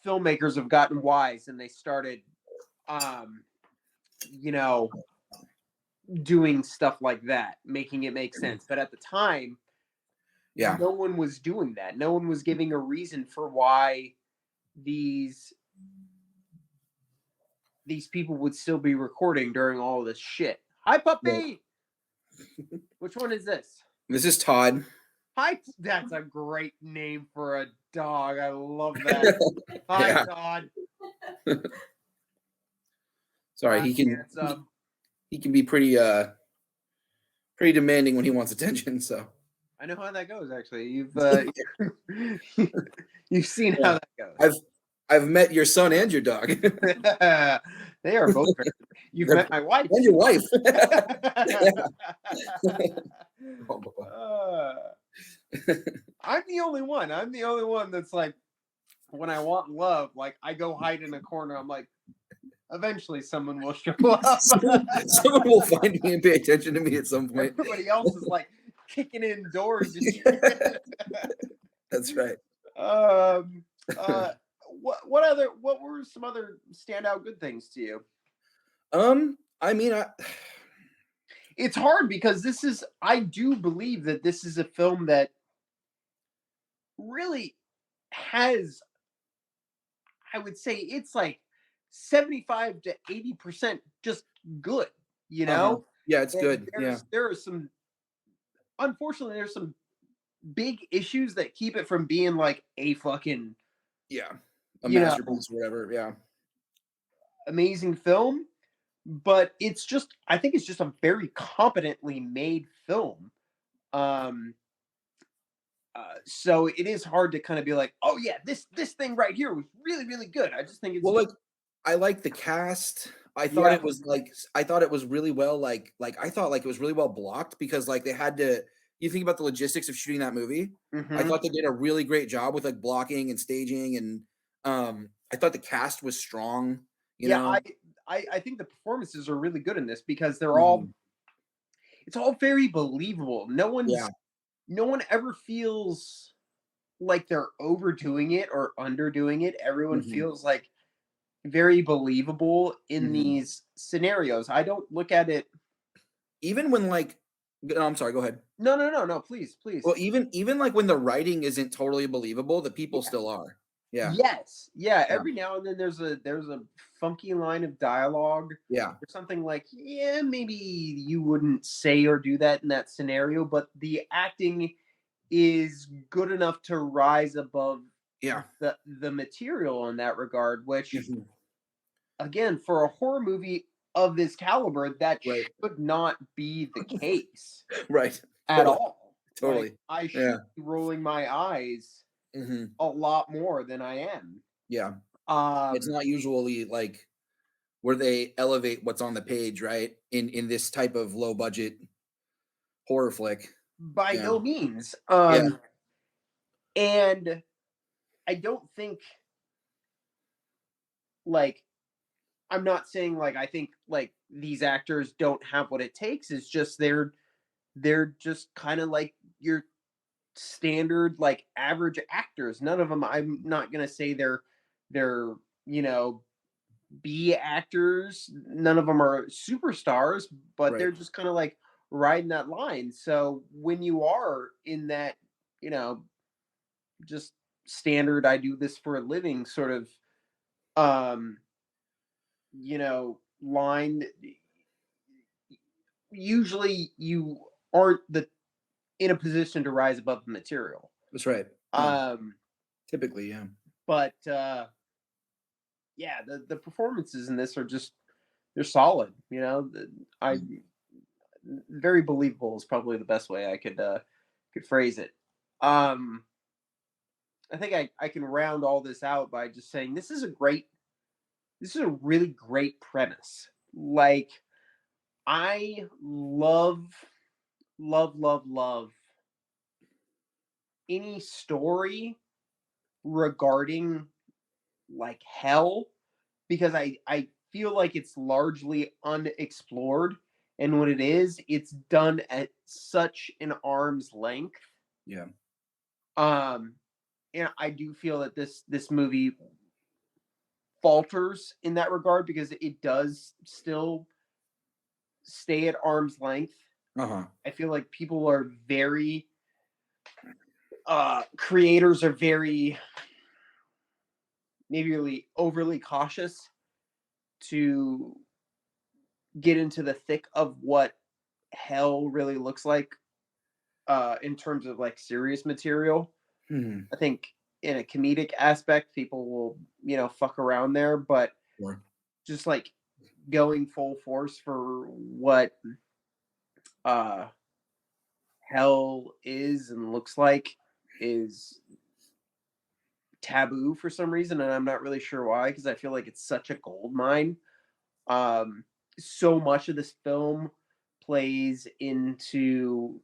filmmakers have gotten wise and they started you know doing stuff like that, making it make sense. But at the time, Yeah. no one was doing that. No one was giving a reason for why these people would still be recording during all this shit. Hi, puppy. Which one is this? This is Todd. Hi. That's a great name for a dog. I love that. Hi, Yeah. Todd. Sorry, Hi, handsome. he can be pretty demanding when he wants attention. So I know how that goes. Actually, you've seen how that goes. I've met your son and your dog. They are both very. You've met my wife. And your wife. I'm the only one. I'm the only one that's like, when I want love, like, I go hide in a corner. I'm like, eventually someone will show up. Someone will find me and pay attention to me at some point. Everybody else is like kicking in doors. That's right. What were some other standout good things to you? I mean, It's hard because I do believe that this is a film that really has, I would say it's like 75 to 80% just good, you know? Yeah, it's good. There are some, unfortunately, there's some big issues that keep it from being like a fucking, a masterpiece or whatever. Yeah. Amazing film. But I think it's just a very competently made film. So it is hard to kind of be like, oh yeah, this thing right here was really, really good. I just think it's I like the cast. I thought it was really well, I thought like it was really well blocked, because like they had to, you think about the logistics of shooting that movie. I thought they did a really great job with like blocking and staging, and I thought the cast was strong, you know. I think the performances are really good in this because they're all, it's all very believable. No one ever feels like they're overdoing it or underdoing it. Everyone feels like very believable in these scenarios. I don't look at it, even when like, no, I'm sorry, go ahead. No, please. Well, even like when the writing isn't totally believable, the people still are. Yeah. Yes. Yeah. Every now and then there's a funky line of dialogue. Yeah. Or something like, yeah, maybe you wouldn't say or do that in that scenario, but the acting is good enough to rise above the material in that regard, which again, for a horror movie of this caliber, that should not be the case. Right. At all. Totally. Like, I should be rolling my eyes a lot more than I am. Yeah. It's not usually like where they elevate what's on the page, right? In this type of low budget horror flick. By no means. And I don't think, like, I'm not saying like I think like these actors don't have what it takes. It's just they're just kind of like your standard, like, average actors. None of them, I'm not gonna say they're B actors. None of them are superstars, but they're just kind of like riding that line. So when you are in that, just standard, I do this for a living sort of, line, usually you aren't the in a position to rise above the material. That's right. Typically, yeah. But yeah, the performances in this are just they're solid. You know, very believable is probably the best way I could phrase it. I think I can round all this out by just saying this is a really great premise. Like, I love any story regarding like hell, because I feel like it's largely unexplored, and when it is, it's done at such an arm's length. Yeah. And I do feel that this movie falters in that regard because it does still stay at arm's length. I feel like people are very creators are very maybe really overly cautious to get into the thick of what hell really looks like in terms of like serious material. I think in a comedic aspect, people will, fuck around there, but just like going full force for what hell is and looks like is taboo for some reason, and I'm not really sure why, because I feel like it's such a gold mine. So much of this film plays into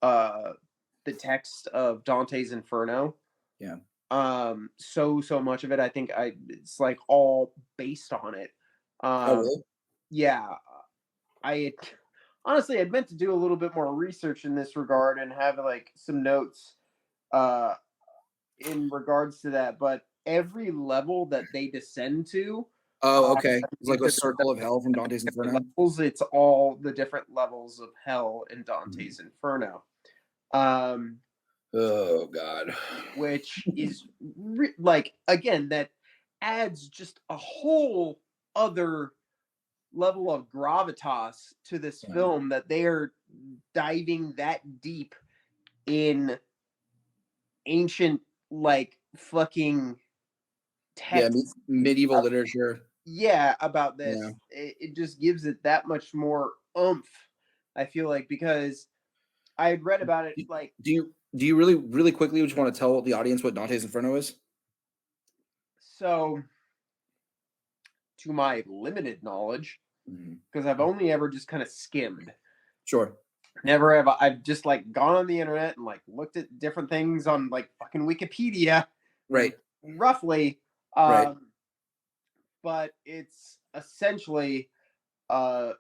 the text of Dante's Inferno. Yeah. So much of it, I think it's like all based on it. Really? Yeah. Honestly, I'd meant to do a little bit more research in this regard and have like some notes in regards to that, but every level that they descend to, okay. It's like a circle of hell from Dante's Inferno. Levels, it's all the different levels of hell in Dante's Inferno. Oh God. Which is like, again, that adds just a whole other level of gravitas to this film, that they are diving that deep in ancient, like, fucking text. Medieval literature. Yeah, about this. Yeah. It just gives it that much more oomph, I feel like, because I had read about it. Like, do you really quickly just want to tell the audience what Dante's Inferno is? So, to my limited knowledge, because I've only ever just kind of skimmed. Sure. Never have I've just like gone on the internet and like looked at different things on like fucking Wikipedia. Right. Roughly. Right. But it's essentially just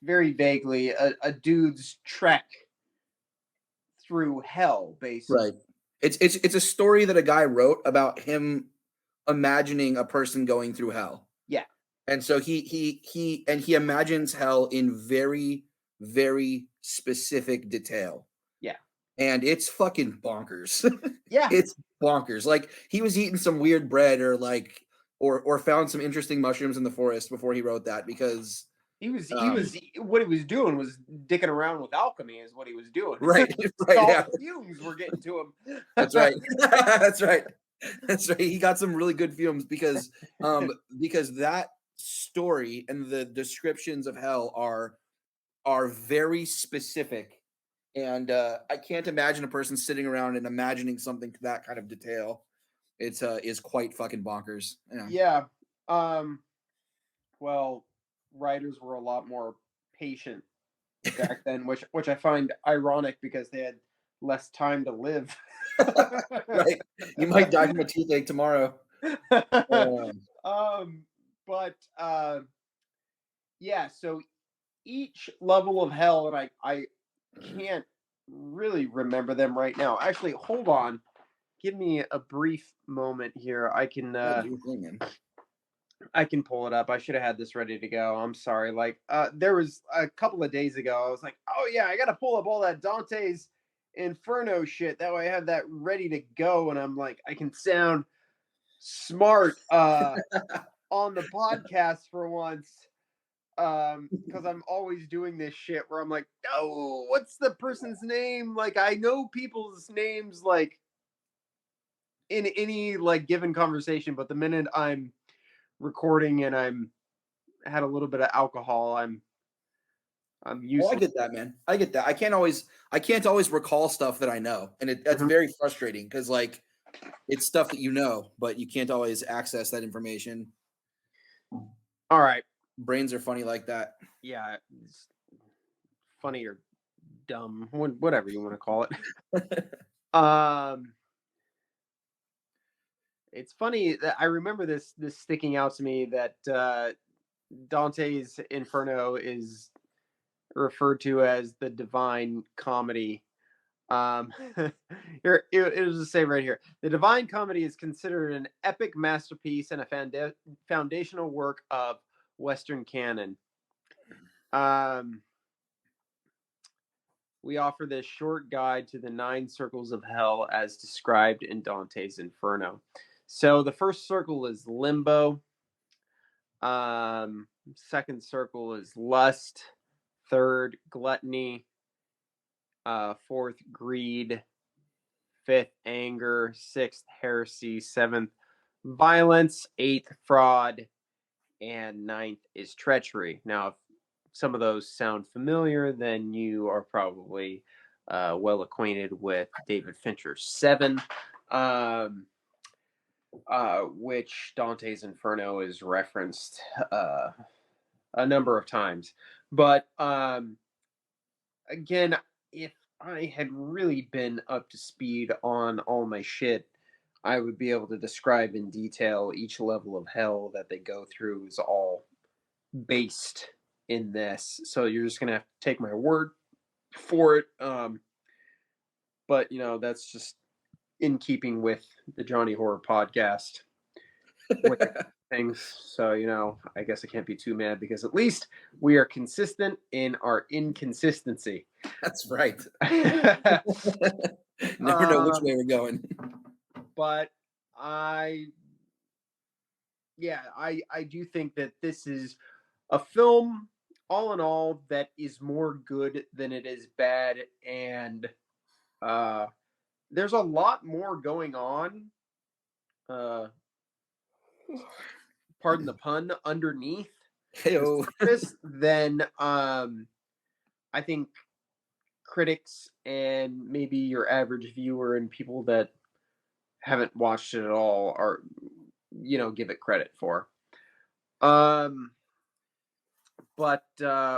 very vaguely a dude's trek through hell, basically. Right. It's a story that a guy wrote about him imagining a person going through hell. Yeah. And so he imagines hell in very, very specific detail. Yeah. And it's fucking bonkers. Yeah. It's bonkers. Like, he was eating some weird bread or found some interesting mushrooms in the forest before he wrote that, because he was what he was doing was dicking around with alchemy is what he was doing. Right. Right. Yeah. Fumes were getting to him. That's right. That's right. That's right. He got some really good fumes because that story and the descriptions of hell are very specific, and I can't imagine a person sitting around and imagining something to that kind of detail. It's is quite fucking bonkers. Yeah. Well, writers were a lot more patient back then, which I find ironic because they had less time to live. Right. You might die from a toothache tomorrow. But yeah, so each level of hell, and I can't really remember them right now. Actually, hold on. Give me a brief moment here. I can pull it up. I should have had this ready to go. I'm sorry. Like, there was a couple of days ago, I was like, oh yeah, I got to pull up all that Dante's Inferno shit. That way I have that ready to go. And I'm like, I can sound smart on the podcast for once. because I'm always doing this shit where I'm like, oh, what's the person's name? Like, I know people's names like in any like given conversation, but the minute I'm recording and I'm had a little bit of alcohol, I'm Oh, I useless. get that, man. I get that. I can't always recall stuff that I know, and that's Mhm. very frustrating because like it's stuff that you know, but you can't always access that information. All right, Brains are funny like that. yeah, it's funny or dumb, whatever you want to call it. It's funny that I remember this sticking out to me that Dante's Inferno is referred to as the Divine Comedy. Here it was just say right here: the Divine Comedy is considered an epic masterpiece and a foundational work of Western canon. Um, we offer this short guide to the 9 circles of hell as described in Dante's Inferno. So the first circle is limbo. Second circle is lust. Third, gluttony. Fourth, greed. Fifth, anger. Sixth, heresy. Seventh, violence. Eighth, fraud. And ninth is treachery. Now, if some of those sound familiar, then you are probably well acquainted with David Fincher's Seven, which Dante's Inferno is referenced a number of times. But again, if I had really been up to speed on all my shit, I would be able to describe in detail each level of hell that they go through is all based in this. So you're just gonna have to take my word for it. But that's just in keeping with the Johnny Horror podcast way of things. So I guess I can't be too mad because at least we are consistent in our inconsistency. That's right. Never Never know which way we're going. But I do think that this is a film, all in all, that is more good than it is bad, and there's a lot more going on. Pardon the pun, underneath the Heyo. surface than I think critics and maybe your average viewer and people that haven't watched it at all are give it credit for. But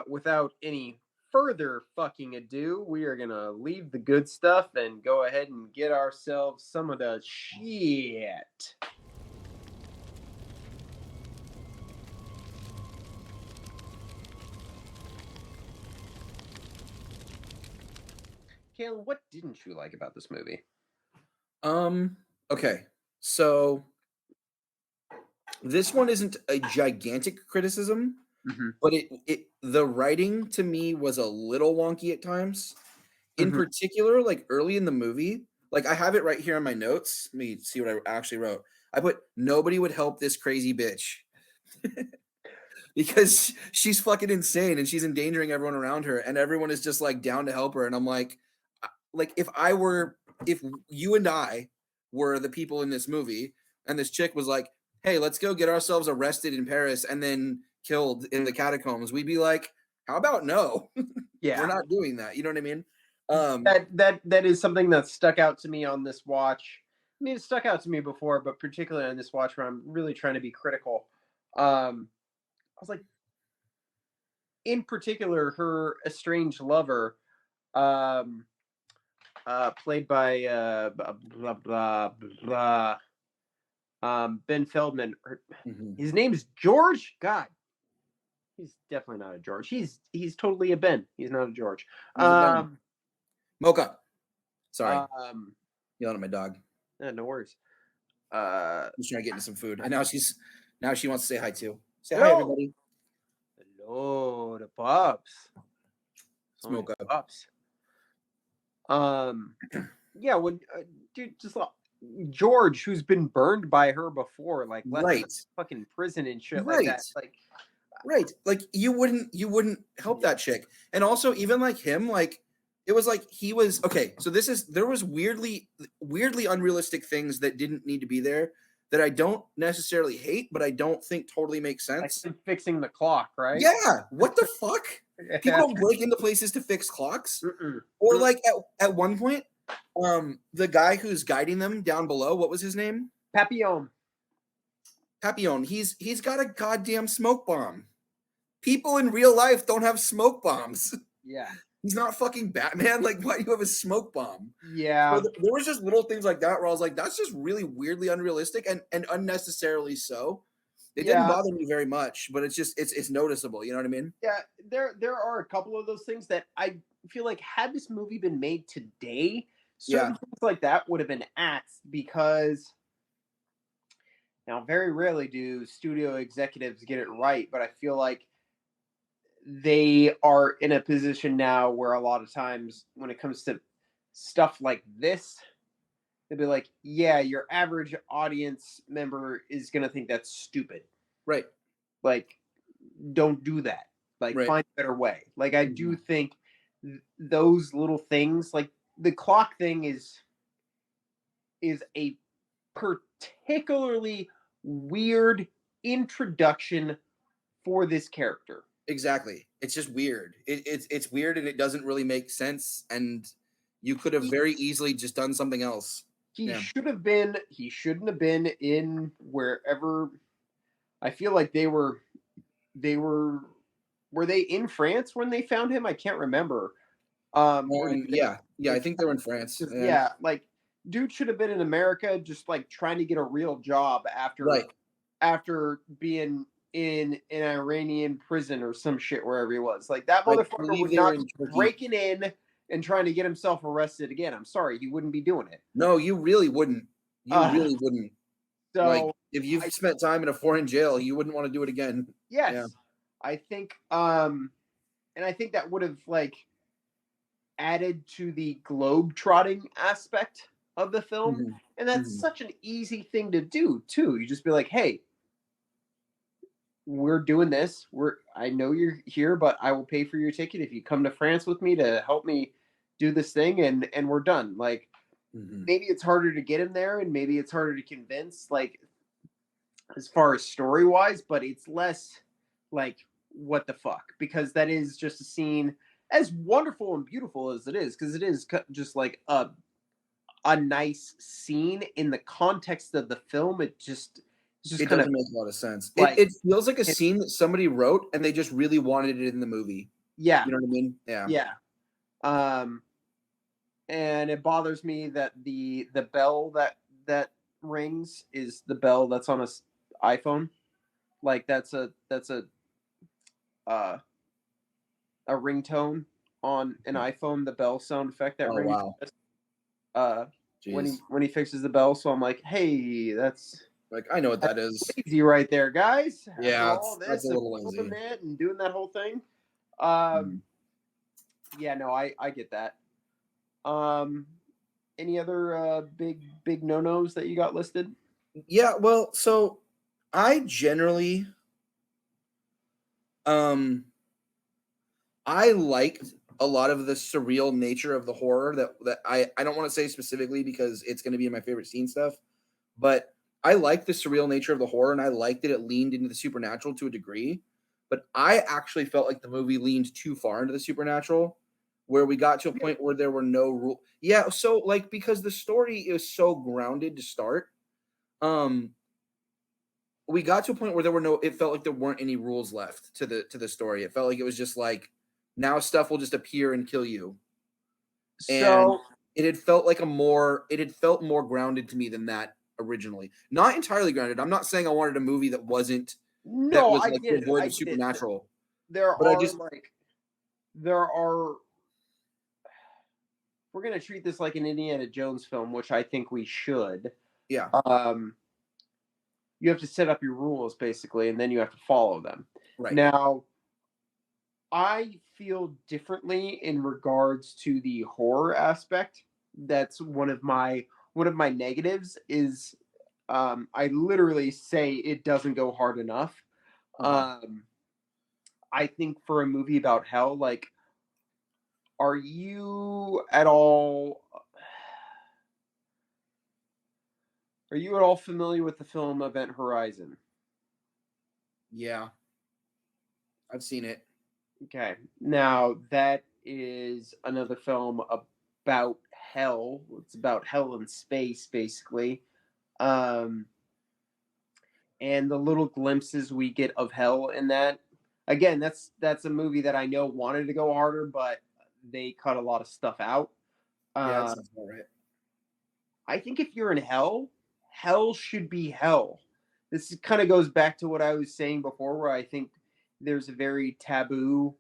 without any further fucking ado, we are gonna leave the good stuff and go ahead and get ourselves some of the shit. Kalen, what didn't you like about this movie? Okay. So this one isn't a gigantic criticism, but the writing to me was a little wonky at times. In particular, like early in the movie, like I have it right here in my notes. Let me see what I actually wrote. I put nobody would help this crazy bitch. Because she's fucking insane and she's endangering everyone around her and everyone is just like down to help her. And I'm like if you and I were the people in this movie and this chick was like, hey, let's go get ourselves arrested in Paris and then killed in the catacombs, we'd be like, how about no? Yeah, We're not doing that. You know what I mean? that is something that stuck out to me on this watch. I mean, it stuck out to me before, but particularly on this watch where I'm really trying to be critical. I was like, in particular, her estranged lover, played by blah blah blah, Ben Feldman. His name's George. God, he's definitely not a George. He's totally a Ben. He's not a George. Mocha. Sorry. Yelling at my dog. No worries. Just trying to get into some food. And now she wants to say hi too. Say hi, everybody. Hello, the pups. Smoke up. Pups. Yeah, when dude, just George, who's been burned by her before, like left in fucking prison and shit like that. Like, Right. Like you wouldn't help that chick. And also even like him, like it was like he was okay. So there was weirdly unrealistic things that didn't need to be there that I don't necessarily hate, but I don't think totally make Like sense. him fixing the clock, right? Yeah. What the fuck? People Yeah. don't break into places to fix clocks. Mm-mm. Or like at one point, the guy who's guiding them down below, what was his name? Papillon. Papillon. He's got a goddamn smoke bomb. People in real life don't have smoke bombs. Yeah. He's not fucking Batman. Like, why do you have a smoke bomb? Yeah. So there was just little things like that where I was like, that's just really weirdly unrealistic and unnecessarily so. It didn't bother me very much, but it's just it's noticeable. You know what I mean? Yeah, there are a couple of those things that I feel like had this movie been made today, certain things like that would have been axed because now very rarely do studio executives get it right, but I feel like they are in a position now where a lot of times when it comes to stuff like this, they'll be like, yeah, your average audience member is gonna think that's stupid. Right. Like, don't do that. Like, Right. find a better way. Like, I do think those little things, like the clock thing, is a particularly weird introduction for this character. Exactly. It's just weird. It's weird and it doesn't really make sense. And you could have very easily just done something else. He shouldn't have been in wherever. I feel like were they in France when they found him? I can't remember. Yeah, I think they're in France. Yeah, like dude should have been in America, just like trying to get a real job after being in an Iranian prison or some shit wherever he was. Like that motherfucker would not be breaking in and trying to get himself arrested again. I'm sorry, he wouldn't be doing it. No, you really wouldn't. Really wouldn't. So like if you've spent time in a foreign jail, you wouldn't want to do it again. Yes. Yeah. I think and I think that would have like added to the globe-trotting aspect of the film. Mm-hmm. And that's such an easy thing to do too. You just be like, hey, we're doing this. I know you're here, but I will pay for your ticket if you come to France with me to help me do this thing, and we're done. Like maybe it's harder to get him there, and maybe it's harder to convince, like as far as story wise, but it's less like what the fuck, because that is just a scene as wonderful and beautiful as it is, because it is just like a nice scene in the context of the film. It doesn't make a lot of sense. Like, it feels like a scene that somebody wrote and they just really wanted it in the movie. Yeah. You know what I mean? Yeah. Yeah. And it bothers me that the bell that rings is the bell that's on a iPhone. Like that's a ringtone on an iPhone, the bell sound effect that rings. Wow. When he fixes the bell, so I'm like, hey, that's like, I know what that is. Easy right there, guys. Yeah, that's a little lazy. And doing that whole thing. Yeah, no, I get that. Any other big no-nos that you got listed? Yeah, well, so I generally I liked a lot of the surreal nature of the horror that I don't want to say specifically because it's going to be in my favorite scene stuff, but I liked the surreal nature of the horror, and I liked that it leaned into the supernatural to a degree, but I actually felt like the movie leaned too far into the supernatural, where we got to a point where there were no rules. Yeah, so like because the story is so grounded to start, we got to a point where it felt like there weren't any rules left to the story. It felt like it was just like, now stuff will just appear and kill you. And it had felt more grounded to me than that originally. Not entirely grounded. I'm not saying I wanted a movie that wasn't devoid of supernatural. We're gonna treat this like an Indiana Jones film, which I think we should. Yeah. You have to set up your rules basically, and then you have to follow them. Right. Now, I feel differently in regards to the horror aspect. That's one of my negatives is I literally say it doesn't go hard enough. I think for a movie about hell, like, are you at all familiar with the film Event Horizon? Yeah, I've seen it. Okay. Now, that is another film about hell. It's about hell in space, basically. Um, and the little glimpses we get of hell in that. Again, that's a movie that I know wanted to go harder, but they cut a lot of stuff out. Yeah, that Uh, sounds about right. I think if you're in hell, hell should be hell. This kind of goes back to what I was saying before, where I think there's a very taboo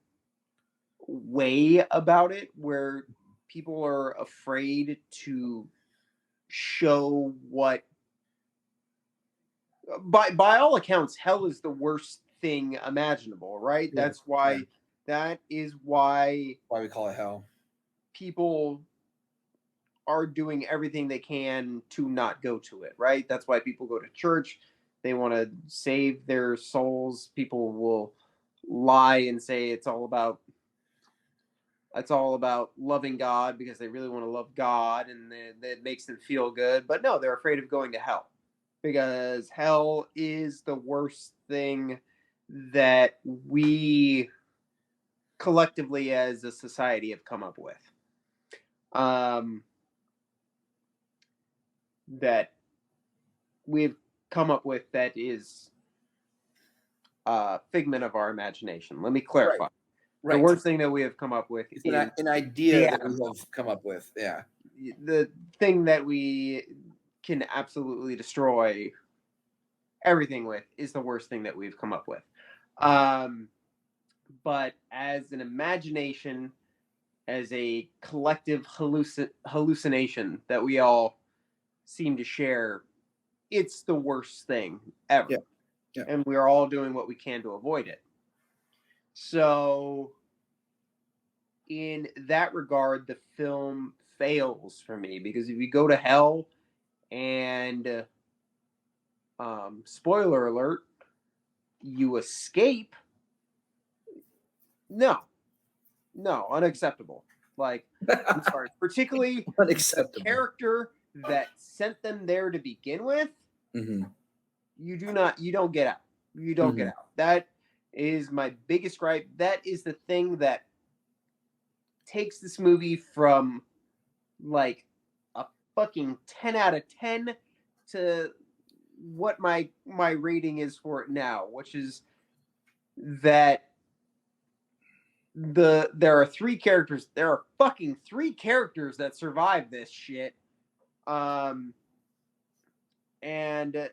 way about it, where people are afraid to show what. By all accounts, hell is the worst thing imaginable, right? Yeah, yeah. That is why Why we call it hell? people are doing everything they can to not go to it, right? That's why people go to church. They want to save their souls. People will lie and say it's all about loving God because they really want to love God and that makes them feel good. But no, they're afraid of going to hell because hell is the worst thing that we collectively as a society have come up with. That we've come up with that is figment of our imagination. Let me clarify. Right. The worst thing that we have come up with It's is an idea the that atom we have come up with. Yeah. the thing that we can absolutely destroy everything with is the worst thing that we've come up with. But as an imagination, as a collective hallucination that we all seem to share, it's the worst thing ever. Yeah. Yeah. And we're all doing what we can to avoid it. So, in that regard, the film fails for me because if you go to hell and spoiler alert, you escape. No, unacceptable. Like, I'm sorry, particularly the Unacceptable. character that sent them there to begin with. Mm-hmm. You don't get out. You don't get out. That is my biggest gripe. That is the thing that takes this movie from like a fucking 10 out of 10 to what my rating is for it now, which is that there are fucking three characters that survive this shit. And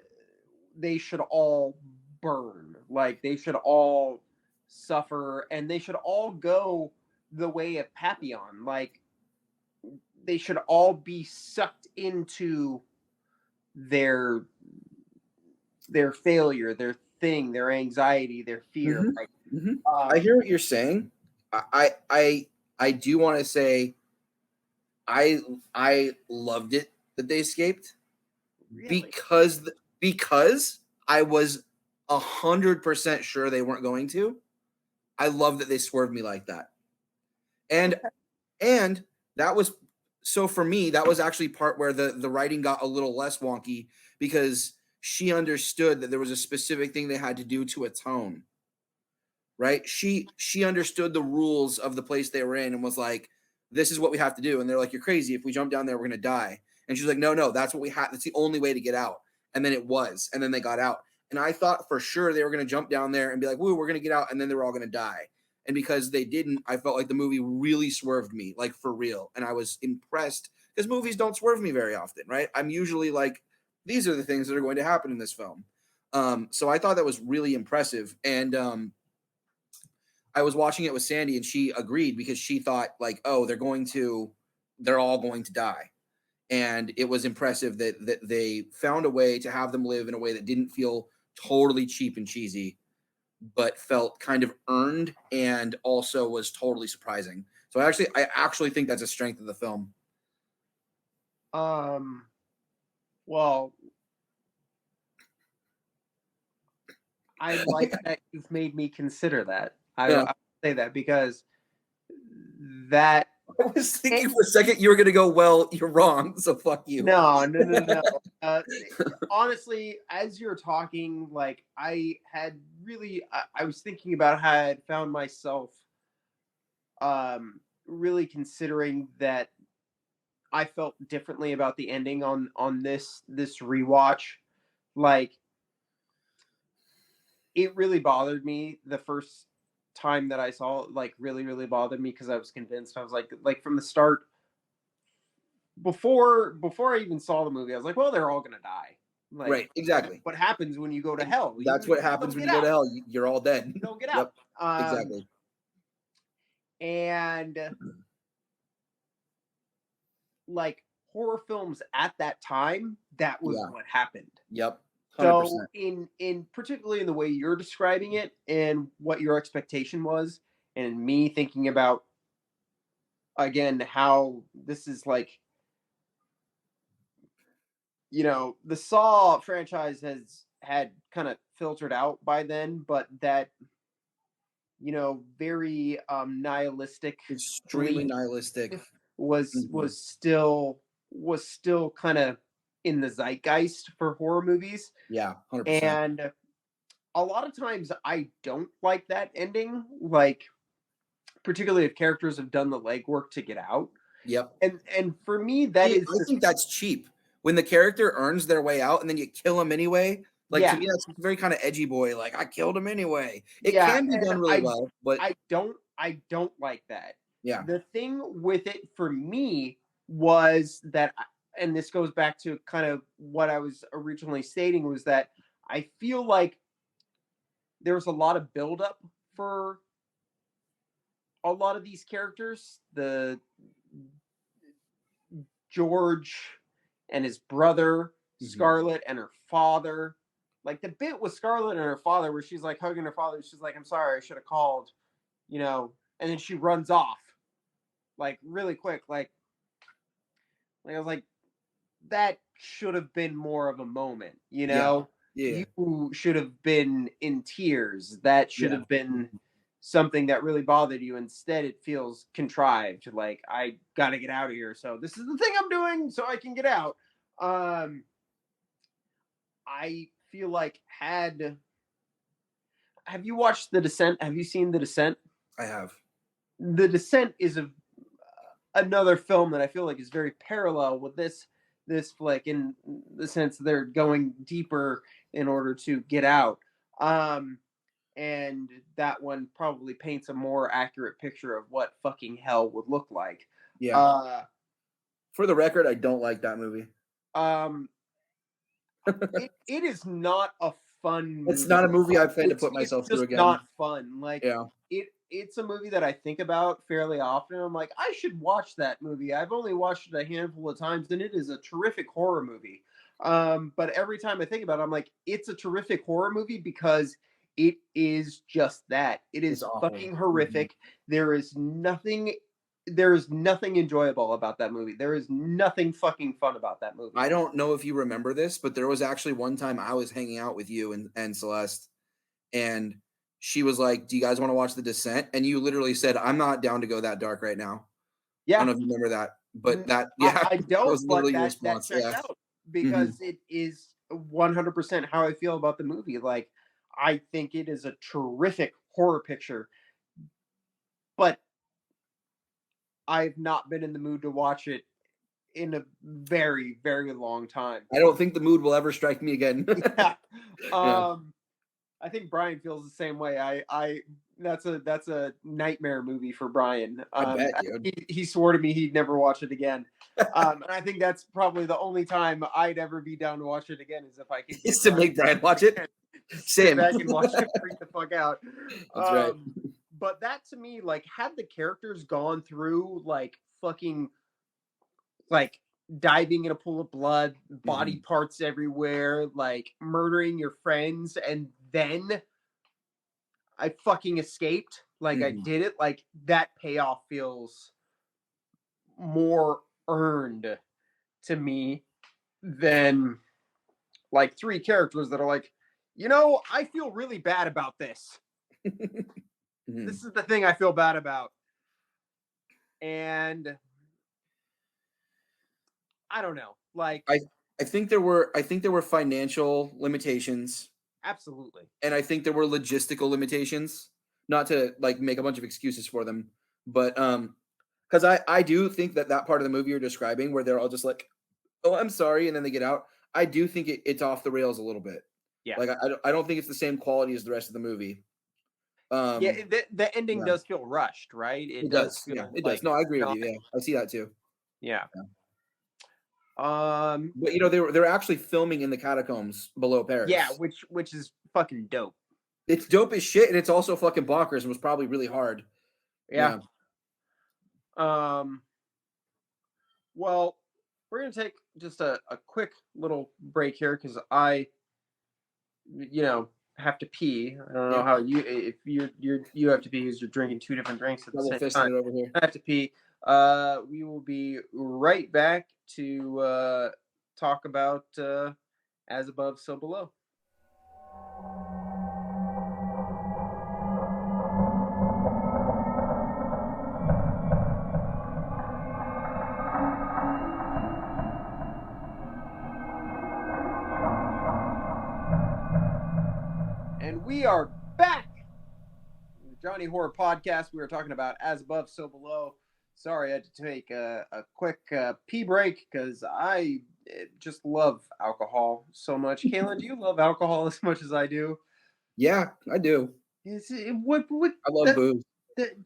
they should all burn. Like, they should all suffer and they should all go the way of Papillon. Like, they should all be sucked into their failure, their thing, their anxiety, their fear. Mm-hmm. Like, Mm-hmm. I hear what you're saying. I do want to say I loved it that they escaped really? because I was 100% sure they weren't going to. I love that they swerved me like that. And that was so for me, that was actually part where the writing got a little less wonky because she understood that there was a specific thing they had to do to atone. Right? She understood the rules of the place they were in and was like, this is what we have to do. And they're like, you're crazy. If we jump down there, we're gonna die. And she's like, no, that's what we have. That's the only way to get out. And then it was. And then they got out. And I thought for sure they were gonna jump down there and be like, woo, we're gonna get out, and then they were all gonna die. And because they didn't, I felt like the movie really swerved me, like for real. And I was impressed because movies don't swerve me very often, right? I'm usually like, these are the things that are going to happen in this film. So I thought that was really impressive. And I was watching it with Sandy and she agreed because she thought like, oh, they're all going to die. And it was impressive that they found a way to have them live in a way that didn't feel totally cheap and cheesy, but felt kind of earned and also was totally surprising. So I actually think that's a strength of the film. Well, I like that you've made me consider that. I say that because that I was thinking for a second you were gonna go, well, you're wrong, so fuck you. no. Honestly, as you're talking, like I had really, I was thinking about how I had found myself really considering that I felt differently about the ending on this rewatch. Like it really bothered me the first time that I saw it, like really bothered me because I was convinced. I was like from the start, before I even saw the movie, I was like, well, they're all gonna die. Like Right, exactly. what happens when you go to hell? That's what happens when you go to hell. You're all dead. You don't get Yep, out. exactly. And like horror films at that time, that was what happened. Yep. 100%. So in particularly in the way you're describing it and what your expectation was, and me thinking about again how this is like, you know, the Saw franchise had kind of filtered out by then, but that, you know, very nihilistic, Extremely nihilistic. was still kind of in the zeitgeist for horror movies. Yeah, 100%. And a lot of times I don't like that ending, like particularly if characters have done the legwork to get out. Yep. And for me, that is I think that's cheap. When the character earns their way out and then you kill him anyway. Like to me, that's very kind of edgy boy. Like I killed him anyway. It can be done really well, but I don't like that. Yeah. The thing with it for me was that, and this goes back to kind of what I was originally stating, was that I feel like there was a lot of buildup for a lot of these characters. The George and his brother, Scarlett and her father. Like the bit with Scarlett and her father where she's like hugging her father, she's like, I'm sorry, I should have called, you know, and then she runs off like really quick. Like I was like, that should have been more of a moment, you know? Yeah. You should have been in tears. That should have been something that really bothered you. Instead, it feels contrived. Like, I got to get out of here. So this is the thing I'm doing so I can get out. I feel like have you watched The Descent? Have you seen The Descent? I have. The Descent is another film that I feel like is very parallel with this flick in the sense they're going deeper in order to get out. And that one probably paints a more accurate picture of what fucking hell would look like. Yeah. For the record, I don't like that movie. It is not a fun movie. It's not a movie I've had to put myself through again. It's not fun. Like it's a movie that I think about fairly often. I'm like, I should watch that movie. I've only watched it a handful of times, and it is a terrific horror movie. But every time I think about it, I'm like, it's a terrific horror movie because it is just that. It is fucking horrific. There is nothing enjoyable about that movie. There is nothing fucking fun about that movie. I don't know if you remember this, but there was actually one time I was hanging out with you and Celeste, and she was like, do you guys want to watch The Descent? And you literally said, I'm not down to go that dark right now. Yeah. I don't know if you remember that, but that, I don't, that was literally your that response. checks out because it is 100% how I feel about the movie. Like, I think it is a terrific horror picture, but I've not been in the mood to watch it in a very, very long time. I don't think the mood will ever strike me again. I think Brian feels the same way. That's a nightmare movie for Brian. I bet, dude. He swore to me he'd never watch it again. And I think that's probably the only time I'd ever be down to watch it again is if I could. Is to make Brian watch it. Sit back and watch it freak the fuck out. That's right. But that to me, like, had the characters gone through like fucking like diving in a pool of blood, body parts everywhere, like murdering your friends, and then I fucking escaped, like I did it, like that payoff feels more earned to me than like three characters that are like, you know, I feel really bad about this. This is the thing I feel bad about. And I don't know. Like I think there were financial limitations, absolutely. and I think there were logistical limitations. Not to like make a bunch of excuses for them, but because I do think that part of the movie you're describing where they're all just like, oh, I'm sorry, and then they get out. I do think it's off the rails a little bit. Yeah. Like I don't think it's the same quality as the rest of the movie. Yeah, the ending yeah. does feel rushed, right? It does. Feel Yeah, it like, does. No, I agree you with know, you. Yeah, I see that too. yeah. But you know, they're actually filming in the catacombs below Paris. Yeah, which is fucking dope. It's dope as shit, and it's also fucking bonkers and was probably really hard. Yeah. Well, we're gonna take just a quick little break here because I, have to pee. I don't know how if you have to pee because you're drinking two different drinks at the Double same fisting time. it over here. I have to pee. We will be right back to talk about As Above, So Below. And we are back. The Johnny Horror Podcast. We were talking about As Above, So Below. Sorry, I had to take a quick pee break because I just love alcohol so much. Kalen, do you love alcohol as much as I do? Yeah, I do. What I love booze.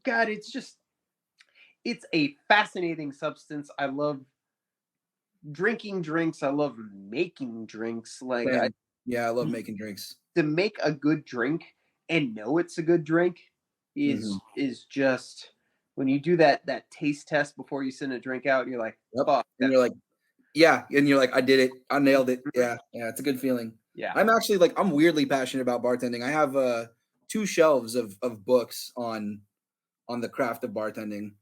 God, it's a fascinating substance. I love drinking drinks. I love making drinks. Like Yeah, I love making drinks. to make a good drink and know it's a good drink is just when you do that taste test before you send a drink out, you're like, fuck. And you're like, yeah, and you're like, I did it. I nailed it. Yeah, it's a good feeling. Yeah. I'm actually like, I'm weirdly passionate about bartending. I have 2 shelves of books on the craft of bartending.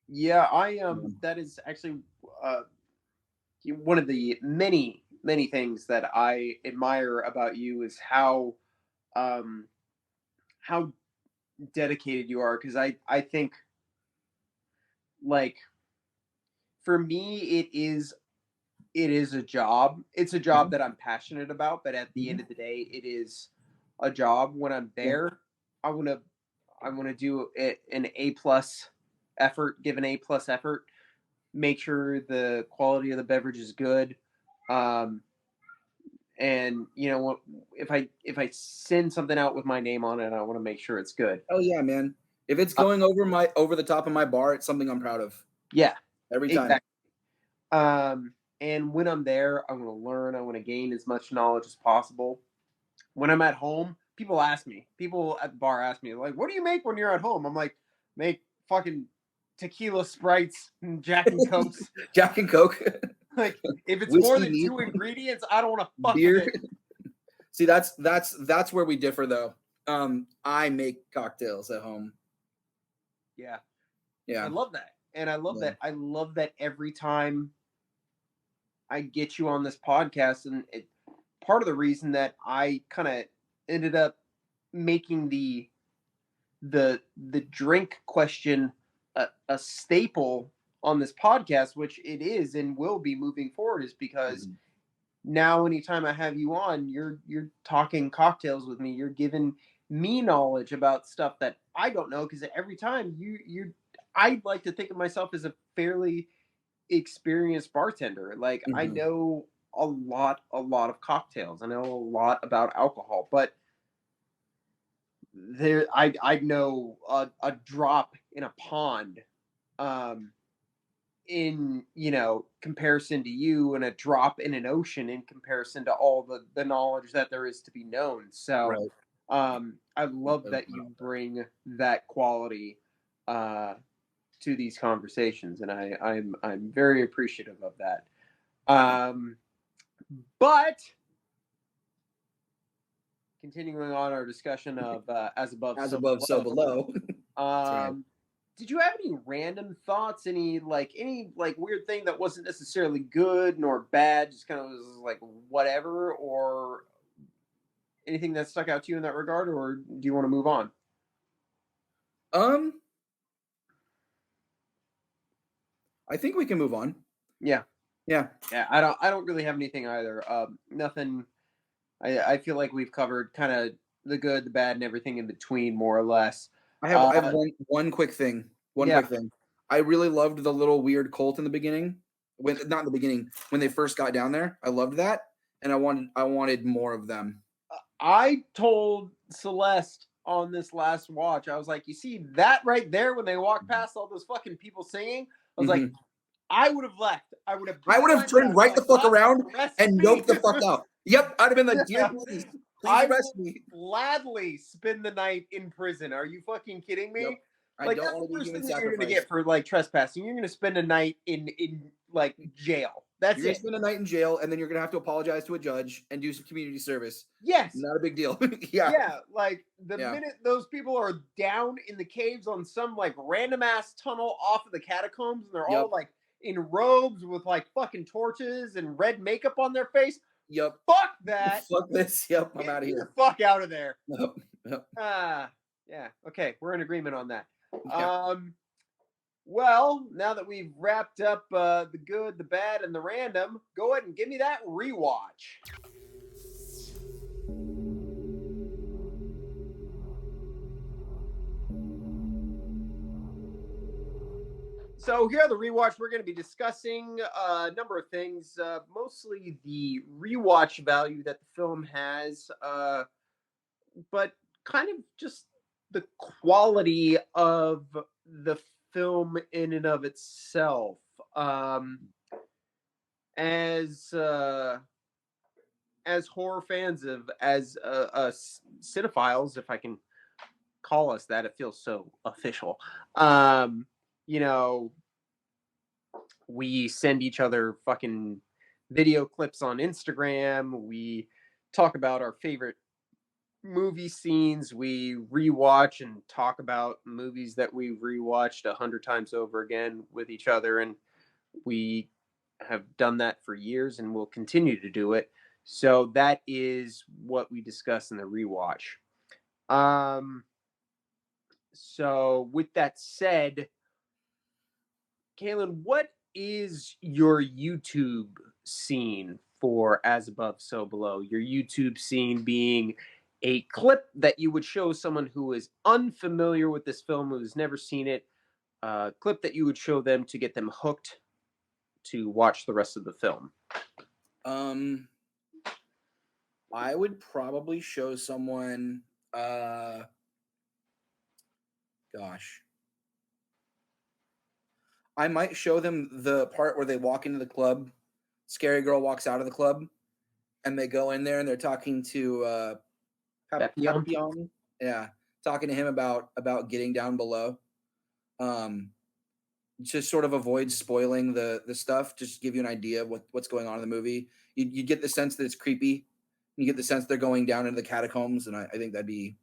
Yeah, that is actually one of the many things that I admire about you is how dedicated you are, because I think, like, for me it is a job. It's a job that I'm passionate about, but at the end of the day, it is a job. When I'm there, I want to do it an A+ effort, give an A+ effort, make sure the quality of the beverage is good. And if I send something out with my name on it, I want to make sure it's good. Oh yeah, man. If it's going over the top of my bar, it's something I'm proud of. Yeah. Every time. Exactly. And when I'm there, I want to learn. I want to gain as much knowledge as possible. When I'm at home, people at the bar ask me, like, what do you make when you're at home? I'm like, make fucking tequila Sprites and Jack and Cokes. Jack and Coke. Like, if it's Whiskey more than neat. 2 ingredients, I don't want to fuck Beer. with it. See, that's where we differ though. I make cocktails at home. Yeah. Yeah. I love that. And I love that. I love that every time I get you on this podcast, and part of the reason that I kind of ended up making the drink question a staple on this podcast, which it is and will be moving forward, is because now anytime I have you on, you're talking cocktails with me. You're giving me knowledge about stuff that I don't know, because every time I like to think of myself as a fairly experienced bartender. Like, I know a lot of cocktails. I know a lot about alcohol, but I know a drop in a pond in comparison to you, and a drop in an ocean in comparison to all the knowledge that there is to be known. So I love that you bring that quality to these conversations, and I'm very appreciative of that. But continuing on our discussion of As Above, So Below. Did you have any random thoughts? Any weird thing that wasn't necessarily good nor bad, just kind of was like whatever, or anything that stuck out to you in that regard, or do you want to move on? I think we can move on. Yeah. Yeah. Yeah, I don't really have anything either. Nothing. I feel like we've covered kind of the good, the bad, and everything in between, more or less. I have one quick thing. Yeah. I really loved the little weird cult in the beginning. Not in the beginning, when they first got down there. I loved that, and I wanted more of them. I told Celeste on this last watch, I was like, you see that right there when they walk past all those fucking people singing? I was like, I would have left. I would have turned right the fuck around and yoked the fuck out. Yep, I'd have been like, dear please arrest me. Gladly spend the night in prison. Are you fucking kidding me? Yep. Like, that's the worst thing that you're gonna get for like trespassing. You're gonna spend a night in like jail. That's You're gonna spend a night in jail, and then you're gonna have to apologize to a judge and do some community service. Yes. Not a big deal. Yeah. Yeah, like the minute those people are down in the caves on some like random ass tunnel off of the catacombs, and they're all like in robes with like fucking torches and red makeup on their face. Yep. Fuck that. Fuck this. Yep. I'm out of here. Fuck out of there. Yep. Yeah. Okay, we're in agreement on that. Yeah. Well, now that we've wrapped up the good, the bad, and the random, go ahead and give me that rewatch. So here on the rewatch, we're going to be discussing a number of things, mostly the rewatch value that the film has, but kind of just the quality of the film in and of itself. As horror fans, as cinephiles, if I can call us that, it feels so official. You know, we send each other fucking video clips on Instagram. We talk about our favorite movie scenes. We rewatch and talk about movies that we've rewatched 100 times over again with each other. And we have done that for years and will continue to do it. So that is what we discuss in the rewatch. So with that said, Kalen, what is your YouTube scene for As Above, So Below? Your YouTube scene being a clip that you would show someone who is unfamiliar with this film, who's never seen it, a clip that you would show them to get them hooked to watch the rest of the film. I would probably show someone, I might show them the part where they walk into the club. Scary girl walks out of the club, and they go in there and they're talking to Papillon. Yeah, talking to him about getting down below. Just sort of avoid spoiling the stuff. Just give you an idea of what's going on in the movie. You get the sense that it's creepy. You get the sense they're going down into the catacombs, and I think that'd be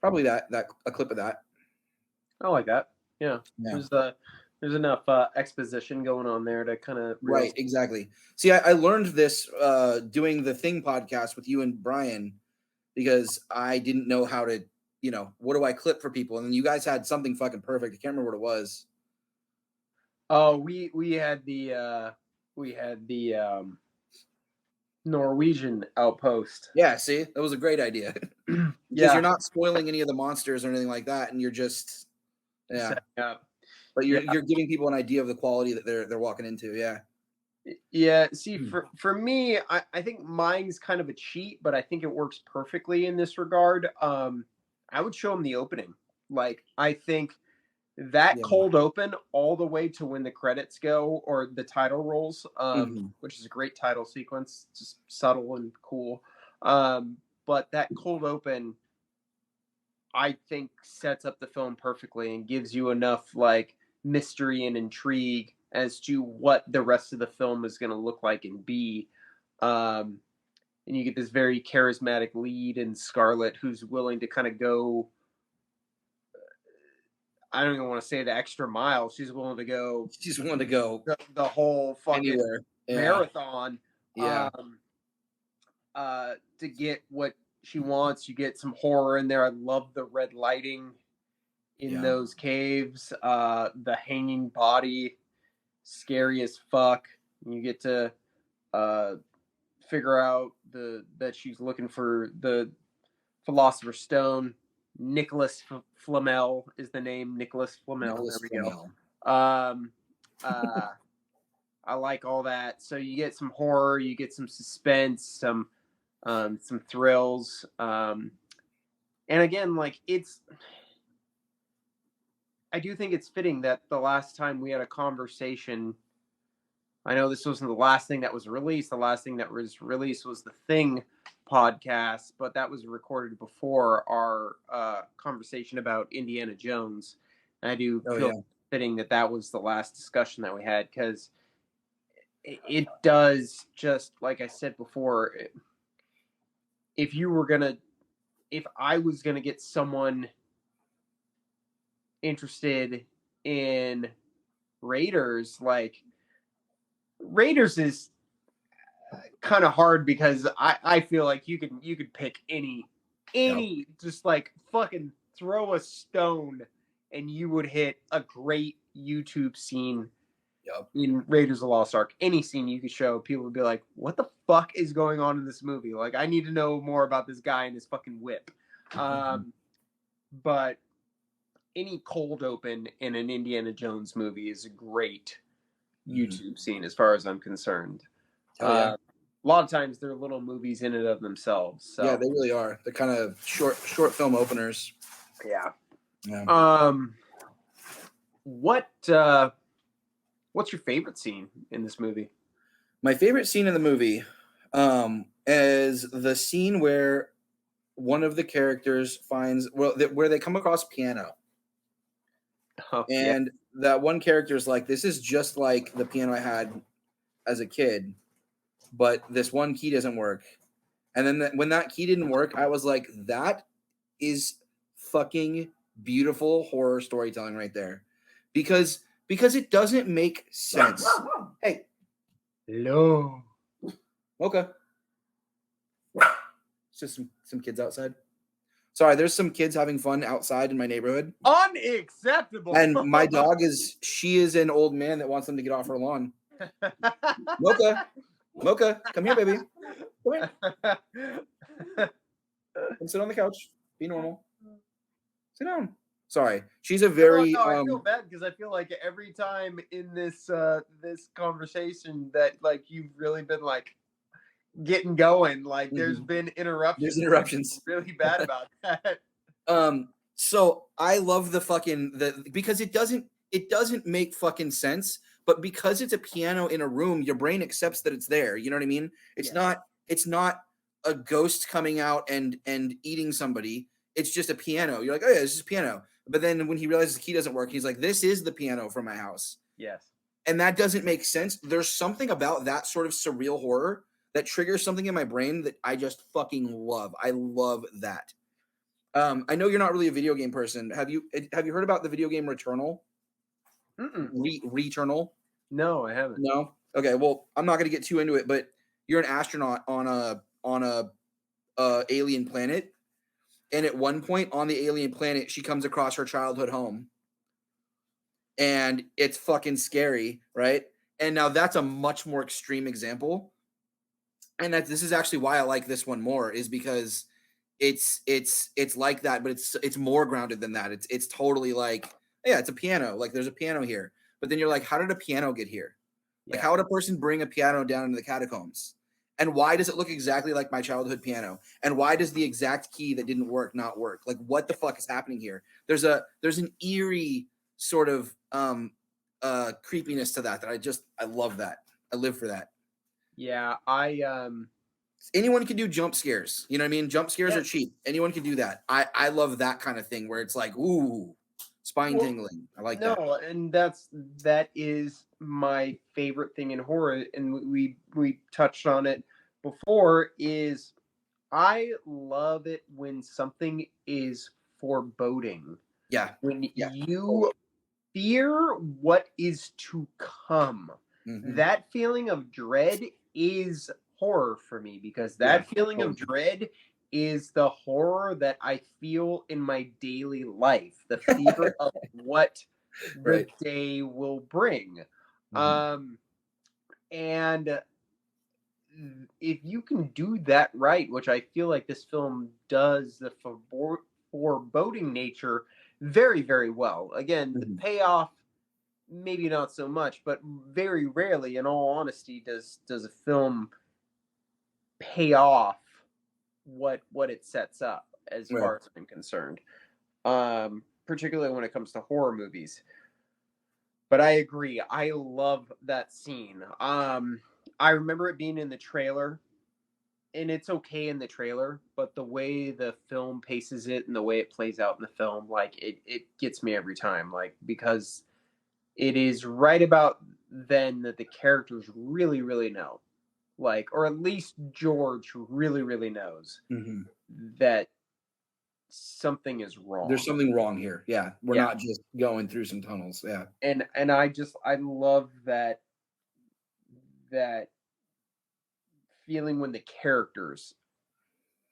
probably that a clip of that. I like that. Yeah. There's enough exposition going on there to kind of right. Exactly. See, I learned this doing the Thing podcast with you and Brian, because I didn't know how to, what do I clip for people? And then you guys had something fucking perfect. I can't remember what it was. Oh, we had the Norwegian outpost. Yeah, see, that was a great idea. Because you're not spoiling any of the monsters or anything like that, and you're just but you're giving people an idea of the quality that they're walking into. Yeah. See, for me, I think mine's kind of a cheat, but I think it works perfectly in this regard. I would show them the opening. Like, I think that cold open all the way to when the credits go or the title rolls, which is a great title sequence, just subtle and cool. But that cold open, I think, sets up the film perfectly and gives you enough like mystery and intrigue as to what the rest of the film is going to look like and be. And you get this very charismatic lead in Scarlett, who's willing to kind of go, I don't even want to say the extra mile. She's willing to go the whole fucking marathon. To get what she wants. You get some horror in there. I love the red lighting in those caves. The hanging body, scary as fuck. You get to figure out that she's looking for the Philosopher's Stone. Nicholas Flamel is the name. Nicholas Flamel. Nicholas There we Flamel. go. I like all that. So you get some horror, you get some suspense, some thrills, and again, like I do think it's fitting that the last time we had a conversation, I know this wasn't the last thing that was released. The last thing that was released was the Thing podcast, but that was recorded before our conversation about Indiana Jones. And I do feel fitting that was the last discussion that we had, because it does, just like I said before, if I was gonna get someone interested in Raiders, like Raiders is kind of hard, because I feel like you could pick any just like fucking throw a stone and you would hit a great YouTube scene. In Raiders of the Lost Ark. Any scene you could show, people would be like, what the fuck is going on in this movie? Like, I need to know more about this guy and his fucking whip. But any cold open in an Indiana Jones movie is a great YouTube scene, as far as I'm concerned. A lot of times they're little movies in and of themselves. So. Yeah, they really are. They're kind of short film openers. Yeah. What's your favorite scene in this movie? My favorite scene in the movie is the scene where one of the characters finds, where they come across piano. And that one character is like, this is just like the piano I had as a kid, but this one key doesn't work. And then when that key didn't work, I was like, that is fucking beautiful horror storytelling right there. Because it doesn't make sense. Hey. Hello. Okay. It's just some kids outside. Sorry, there's some kids having fun outside in my neighborhood. Unacceptable. And my dog she is an old man that wants them to get off her lawn. Mocha, come here, baby. Come here. Come sit on the couch. Be normal. Sit down. Sorry, she's a very. I feel bad, because I feel like every time in this conversation that like you've really been like getting going, like there's been interruptions. There's interruptions. Really bad about that. So I love because it doesn't make fucking sense, but because it's a piano in a room, your brain accepts that it's there. You know what I mean? It's not a ghost coming out and eating somebody. It's just a piano. You're like, oh yeah, this is a piano. But then when he realizes the key doesn't work, he's like, this is the piano from my house. Yes. And that doesn't make sense. There's something about that sort of surreal horror that triggers something in my brain that I just fucking love. I love that. I know you're not really a video game person. Have you heard about the video game Returnal? Returnal? No, I haven't. No? Okay, well, I'm not going to get too into it, but you're an astronaut on a alien planet. And at one point on the alien planet, she comes across her childhood home. And it's fucking scary, right? And now that's a much more extreme example. And this is actually why I like this one more, is because it's like that, but it's more grounded than that. It's totally like, yeah, it's a piano. Like there's a piano here. But then you're like, how did a piano get here? Like how would a person bring a piano down into the catacombs? And why does it look exactly like my childhood piano? And why does the exact key that didn't work not work? Like, what the fuck is happening here? There's an eerie sort of creepiness to that I love that. I live for that. Yeah, anyone can do jump scares. You know what I mean? Jump scares are cheap. Anyone can do that. I love that kind of thing where it's like, ooh, spine tingling. I like that. No, and that is my favorite thing in horror, and we touched on it before, is I love it when something is foreboding. Yeah. When you fear what is to come. Mm-hmm. That feeling of dread is horror for me, because that feeling of dread is the horror that I feel in my daily life, the fear of what the Right. day will bring. Mhm. And if you can do that right, which I feel like this film does, the foreboding nature very, very well. Again, the Mhm. payoff maybe not so much, but very rarely, in all honesty, does a film pay off what it sets up, as Right. far as I'm concerned. Particularly when it comes to horror movies. But I agree. I love that scene. I remember it being in the trailer, and it's okay in the trailer, but the way the film paces it and the way it plays out in the film, like it gets me every time. Like, because it is right about then that the characters really, really know. Like, or at least George really, really knows Mhm. that something is There's wrong. something wrong here. Yeah, we're Yeah. not just going through some tunnels. Yeah. And I love that feeling when the characters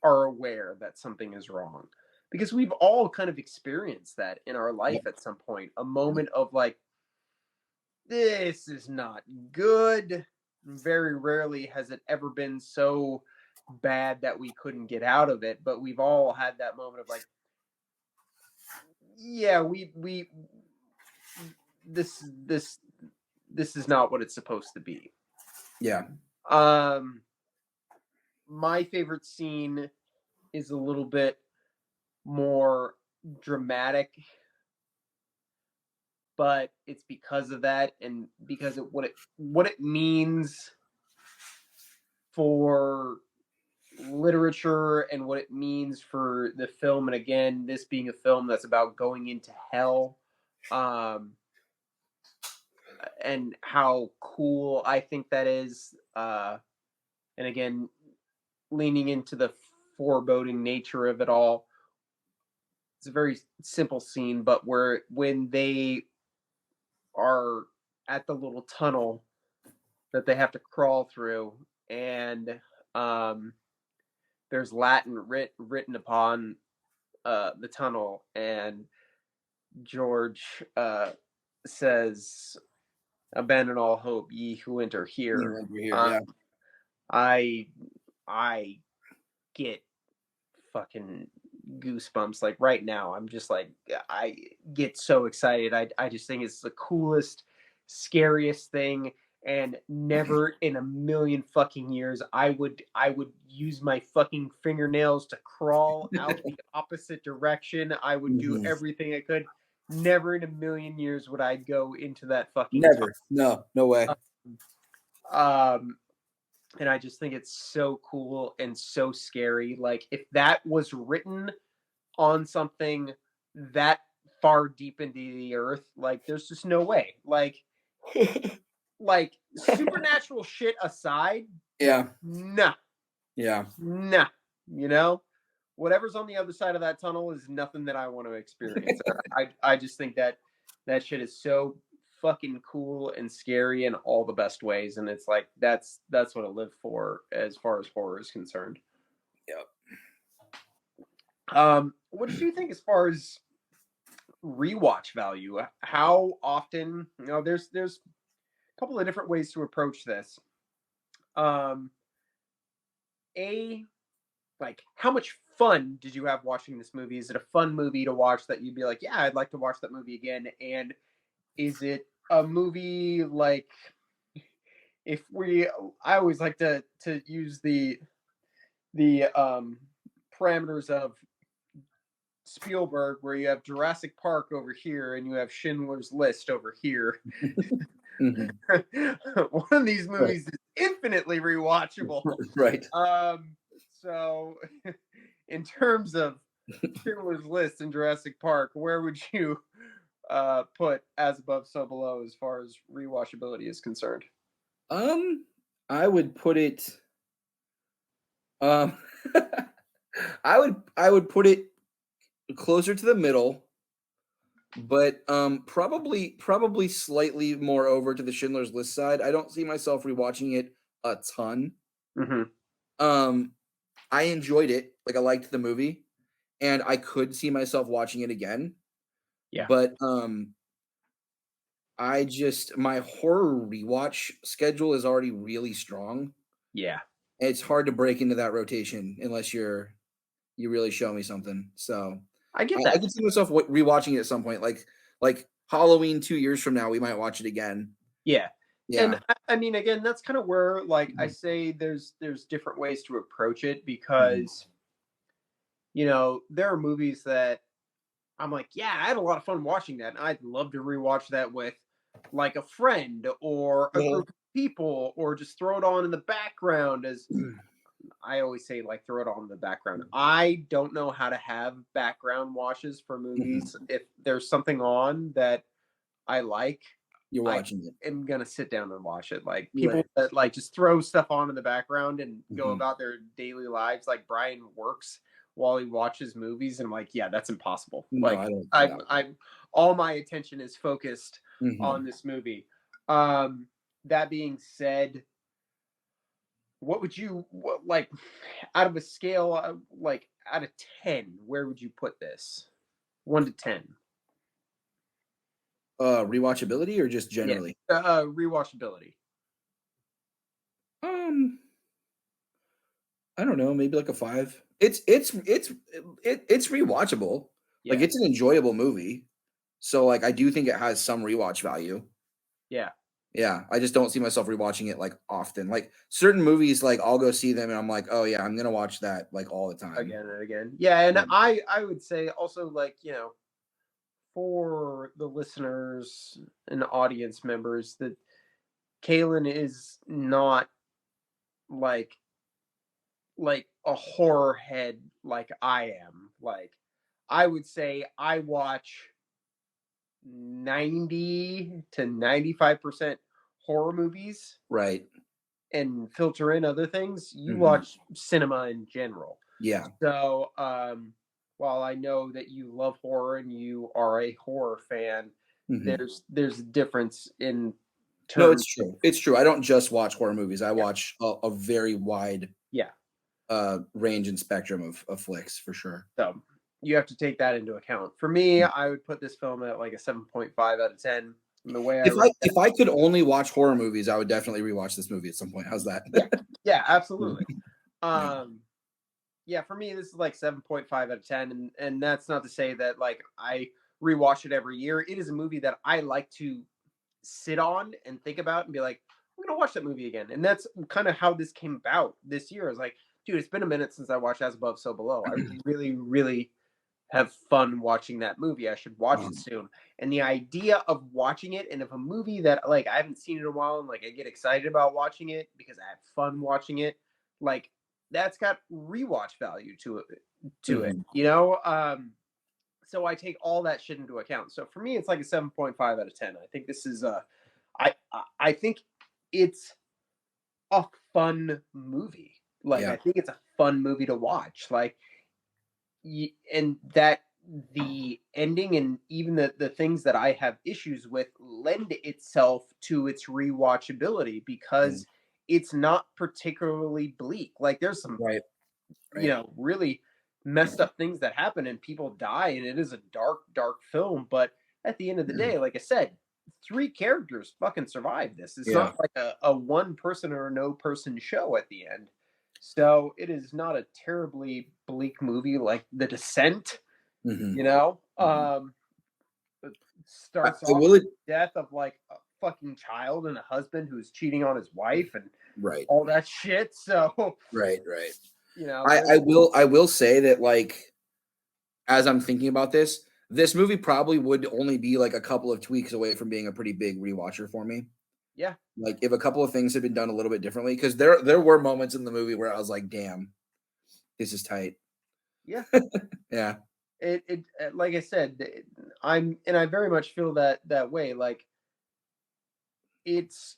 are aware that something is wrong, because we've all kind of experienced that in our life Yep. at some point, a moment of like, this is not good. Very rarely has it ever been so bad that we couldn't get out of it, but we've all had that moment of like, yeah, we this this is not what it's supposed to be. Yeah. um my favorite scene is a little bit more dramatic, but it's because of that, and because of what it means for literature and what it means for the film. And again, this being a film that's about going into hell, um and how cool I think that is. And again, leaning into the foreboding nature of it all. It's a very simple scene, but where when they are at the little tunnel that they have to crawl through, and um, there's Latin written upon the tunnel, and George says, "Abandon all hope, ye who enter You here." remember here. Um, Yeah. I I get fucking goosebumps like right now. I'm just like, I get so excited. I just think it's the coolest, scariest thing, and never in a million fucking years I would use my fucking fingernails to crawl out the opposite direction. I would do Mhm. everything I could. Never in a million years would I go into that fucking Never. No. No way. tunnel. Um and I just think it's so cool and so scary. Like, if that was written on something that far deep into the earth, like, there's just no way. Like supernatural shit aside, Yeah. nah, Yeah. nah. You know, whatever's on the other side of that tunnel is nothing that I want to experience. I just think that that shit is so fucking cool and scary in all the best ways, and it's like that's what I live for as far as horror is concerned. Yep. What did you think as far as rewatch value? How often? There's a couple of different ways to approach this. Um, a like, how much fun did you have watching this movie? Is it a fun movie to watch that you'd be like, yeah, I'd like to watch that movie again? And is it a movie like, if we I always like to use the parameters of Spielberg, where you have Jurassic Park over here and you have Schindler's List over here. Mhm. One of these Right. movies is infinitely rewatchable. Right. So in terms of Schindler's List and Jurassic Park, where would you put As Above, So Below as far as rewatchability is concerned? I would put it. Um, I would put it closer to the middle, but probably slightly more over to the Schindler's List side. I don't see myself rewatching it a ton. Mm-hmm. Um, I enjoyed it. Like I liked the movie, and I could see myself watching it again. Yeah. But my horror rewatch schedule is already really strong. Yeah. It's hard to break into that rotation unless you really show me something. So I get I that. can see myself rewatching it at some point, like Halloween 2 years from now, we might watch it again. Yeah. And Yeah. I mean, again, that's kind of where like I Mhm. say there's different ways to approach it Mhm. because there are movies that I'm like, yeah, I had a lot of fun watching that, and I'd love to rewatch that with like a friend or a Uh-huh. group of people, or just throw it on in the background. As I always say, like throw it on in the background. I don't know how to have background watches for Mhm. movies. If there's something on that I like, You're I watching it. am gonna sit down and watch it. Like people Right. that like just throw stuff on in the background and go Mhm. about their daily lives. Like Brian works while he watches movies, and I'm like, yeah, that's impossible. No, Like I don't do that. I'm all my attention is focused Mhm. on this movie. Um, that being said, what would you like out of a scale like out of 10? Where would you put this? 1 to 10. Rewatchability or just Yeah, generally? rewatchability. Um, I don't know, maybe like a 5. It's rewatchable. Like, Yeah, it's an enjoyable movie. So, like, I do think it has some rewatch value. yeah. Yeah, I just don't see myself rewatching it, like, often. Like, certain movies, like, I'll go see them and I'm like, "Oh, yeah, I'm gonna watch that, like, all the time." Again and again. Yeah, and Yeah. I would say also like, for the listeners and audience members that Kalen is not like a horror head like I am. Like I would say I watch 90 to 95% horror movies Right. and filter in other things. You Mhm. watch cinema in general. Yeah. So, while I know that you love horror and you are a horror fan, Mhm. there's a difference in No, it's terms of true. It's true. I don't just watch horror movies. I yeah, watch a very wide, yeah. range and spectrum of flicks for sure. So you have to take that into account. For me, Mm. I would put this film at like a 7.5 out of 10. And the way I If I rate that, if I could only watch horror movies, I would definitely rewatch this movie at some point. How's that? yeah, yeah, Yeah. absolutely. Yeah. Um, yeah, for me, this is like 7.5 out of 10, and that's not to say that like I rewatch it every year. It is a movie that I like to sit on and think about and be like, I'm gonna watch that movie again. And that's kind of how this came about this year. I was like, dude, it's been a minute since I watched As Above, So Below. I really, really have fun watching that movie. I should watch it Um, soon. And the idea of watching it, and if a movie that like I haven't seen in a while and like I get excited about watching it because I have fun watching it, like that's got rewatch value to it, mhm. so I take all that shit into account. So for me, it's like a 7.5 out of 10. I think this is I think it's a fun movie. Like Yeah. I think it's a fun movie to watch. Like and that the ending and even the things that I have issues with lend itself to its rewatchability Yeah. because it's not particularly bleak. Like there's some Right. Right. really messed up things that happen and people die and it is a dark dark film, but at the end of the day, like I said, three characters fucking survive this. It's Yeah. not like a one person or no person show at the end. So it is not a terribly bleak movie like The Descent, Mhm. you know. Mhm. It I starts I off will with ad the death of like a fucking child and a husband who's cheating on his wife and Right. all that shit. So, Right. Right. there's I will say that, like, as I'm thinking about this movie probably would only be, like, a couple of tweaks away from being a pretty big rewatcher for me. yeah, Like, if a couple of things had been done a little bit differently, because there were moments in the movie where I was like, "Damn, this is tight." yeah. Yeah. It like I said, I very much feel that way. Like it's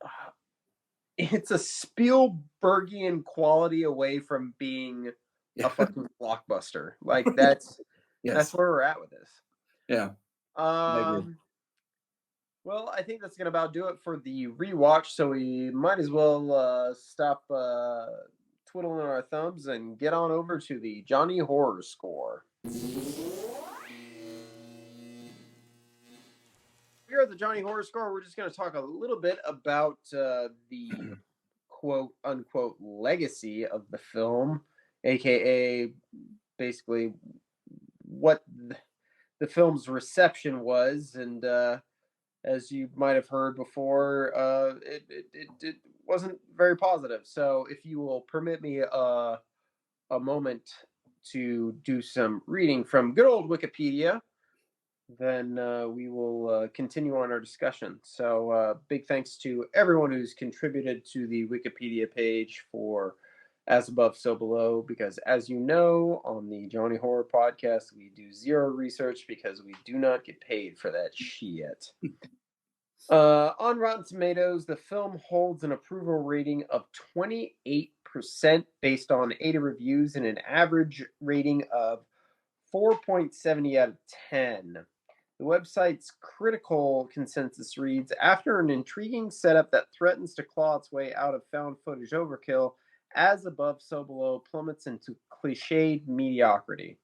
uh, it's a Spielbergian quality away from being a Yeah. fucking blockbuster. Like that's Yes. where we're at with this. Yeah. I agree. Um, well, I think that's gonna about do it for the rewatch. So we might as well stop twiddling our thumbs and get on over to the Johnny Horror Score. Here at the Johnny Horror Score, we're just going to talk a little bit about the quote unquote legacy of the film, aka basically what the film's reception was. And as you might have heard before, it wasn't very positive. So if you will permit me a moment to do some reading from good old Wikipedia, then we will continue on our discussion. So big thanks to everyone who's contributed to the Wikipedia page for As Above, So Below, because as you know, on the Johnny Horror Podcast, we do zero research because we do not get paid for that shit. On Rotten Tomatoes, the film holds an approval rating of 28% based on 80 reviews and an average rating of 4.70 out of 10. The website's critical consensus reads, after an intriguing setup that threatens to claw its way out of found footage overkill, As Above, So Below plummets into cliched mediocrity.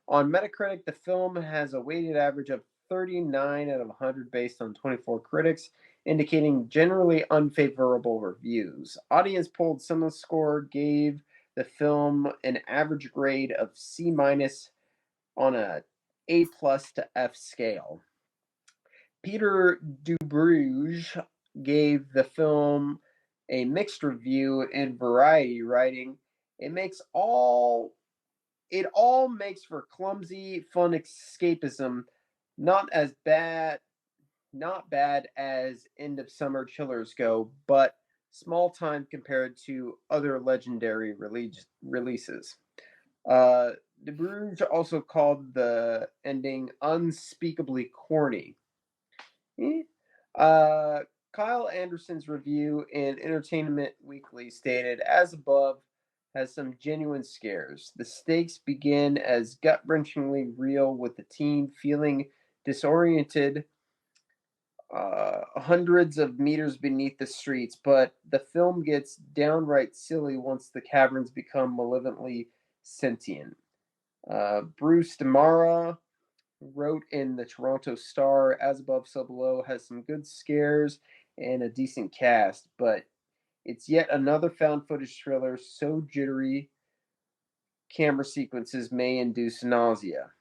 On Metacritic, the film has a weighted average of 39 out of 100 based on 24 critics, indicating generally unfavorable reviews. Audience polled CinemaScore gave the film an average grade of C- on a A+ to F scale. Peter Dubruge gave the film a mixed review in Variety, writing, It all makes for clumsy, fun escapism, not bad as End of Summer Chillers go, but small time compared to other legendary releases. De Bruges also called the ending unspeakably corny. Kyle Anderson's review in Entertainment Weekly stated, As Above has some genuine scares. The stakes begin as gut-wrenchingly real, with the team feeling disoriented hundreds of meters beneath the streets, but the film gets downright silly once the caverns become malevolently sentient. Bruce Demara wrote in the Toronto Star, As Above, So Below has some good scares and a decent cast, but it's yet another found footage thriller so jittery camera sequences may induce nausea.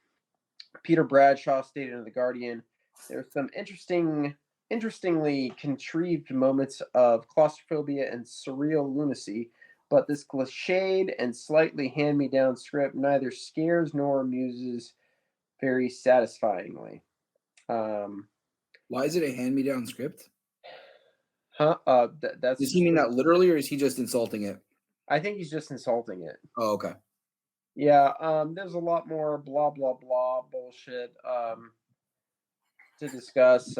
Peter Bradshaw stated in The Guardian, there's some interestingly contrived moments of claustrophobia and surreal lunacy, but this cliched and slightly hand-me-down script neither scares nor amuses very satisfyingly. Why is it a hand-me-down script? That's Does he mean that literally, or is he just insulting it? I think he's just insulting it. Oh, okay. Yeah, there's a lot more blah blah blah bullshit to discuss.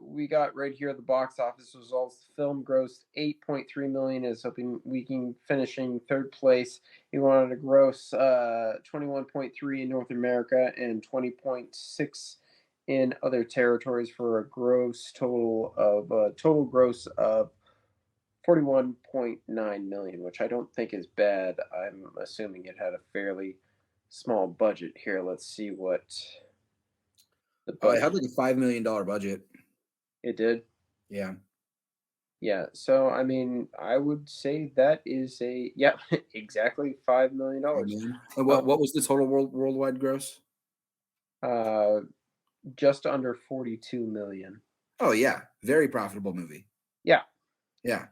We got right here the box office results. The film grossed 8.3 million, is hoping we can finishing third place. He wanted to gross 21.3 in North America and 20.6 in other territories for a total gross of 41.9 million, which I don't think is bad. I'm assuming it had a fairly small budget here. Let's see what the budget. It had like a $5 million budget. It did? Yeah. Yeah. So, I mean, I would say that is exactly $5 million. And what was the total worldwide gross? Just under 42 million. Oh, yeah. Very profitable movie. Yeah. Yeah.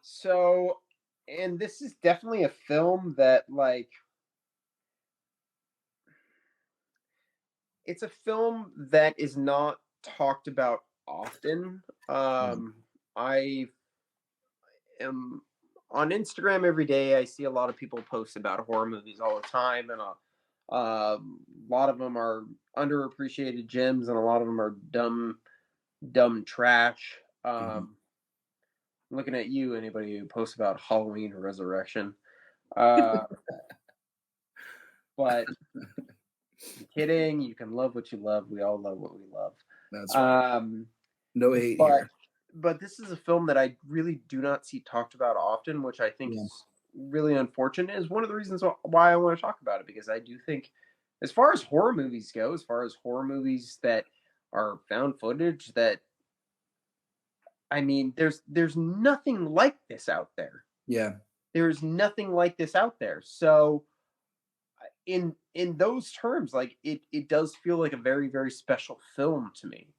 So, and this is definitely a film that, like, it's a film that is not talked about often. I am on Instagram every day. I see a lot of people post about horror movies all the time, and a lot of them are underappreciated gems, and a lot of them are dumb trash. Looking at you, anybody who posts about Halloween or Resurrection. But I'm kidding. You can love what you love. We all love what we love. That's right. No hate here. but this is a film that I really do not see talked about often, which I think Yeah. is really unfortunate. Is one of the reasons why I want to talk about it, because I do think, as far as horror movies go, as far as horror movies that are found footage, that I mean, there's nothing like this out there. Yeah. There's nothing like this out there. So in those terms, like it does feel like a very, very special film to me.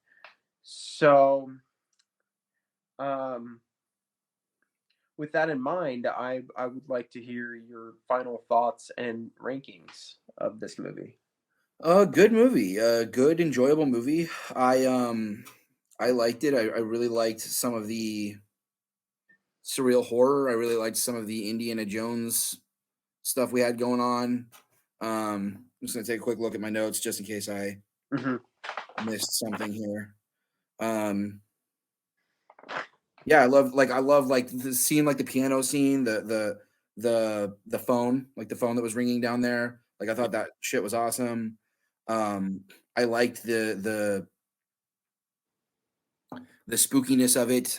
So um with that in mind, I would like to hear your final thoughts and rankings of this movie. Good movie. Good, enjoyable movie. I liked it. I really liked some of the surreal horror. I really liked some of the Indiana Jones stuff we had going on. I'm just gonna take a quick look at my notes just in case I Mhm. missed something here. Um, yeah, I love the scene, like the piano scene, the phone, like the phone that was ringing down there. Like I thought that shit was awesome. I liked the spookiness of it.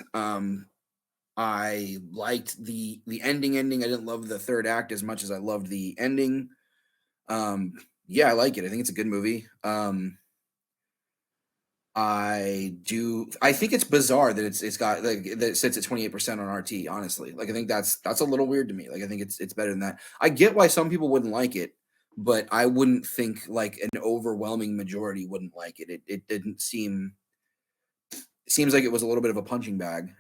I liked the ending. I didn't love the third act as much as I loved the ending. Um, yeah, I like it. I think it's a good movie. I think it's bizarre that it's got like that it sits at 28% on RT, honestly. Like I think that's a little weird to me. Like I think it's better than that. I get why some people wouldn't like it, but I wouldn't think like an overwhelming majority wouldn't like it. It didn't seem it seems like it was a little bit of a punching bag.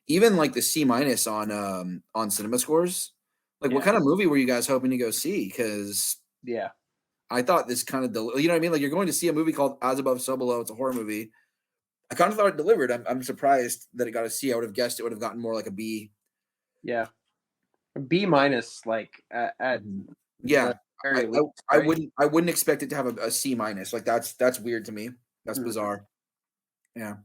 Even like the C minus on cinema scores. Like what Yeah. kind of movie were you guys hoping to go see? Because Yeah. I thought this kind of you know what I mean? Like you're going to see a movie called As Above, So Below. It's a horror movie. I kind of thought it delivered. I'm surprised that it got a C. I would have guessed it would have gotten more like a B. Yeah. B minus, like at Yeah, the very I, least, I right? wouldn't expect it to have a C minus. Like that's weird to me. That's Mhm. bizarre. Yeah.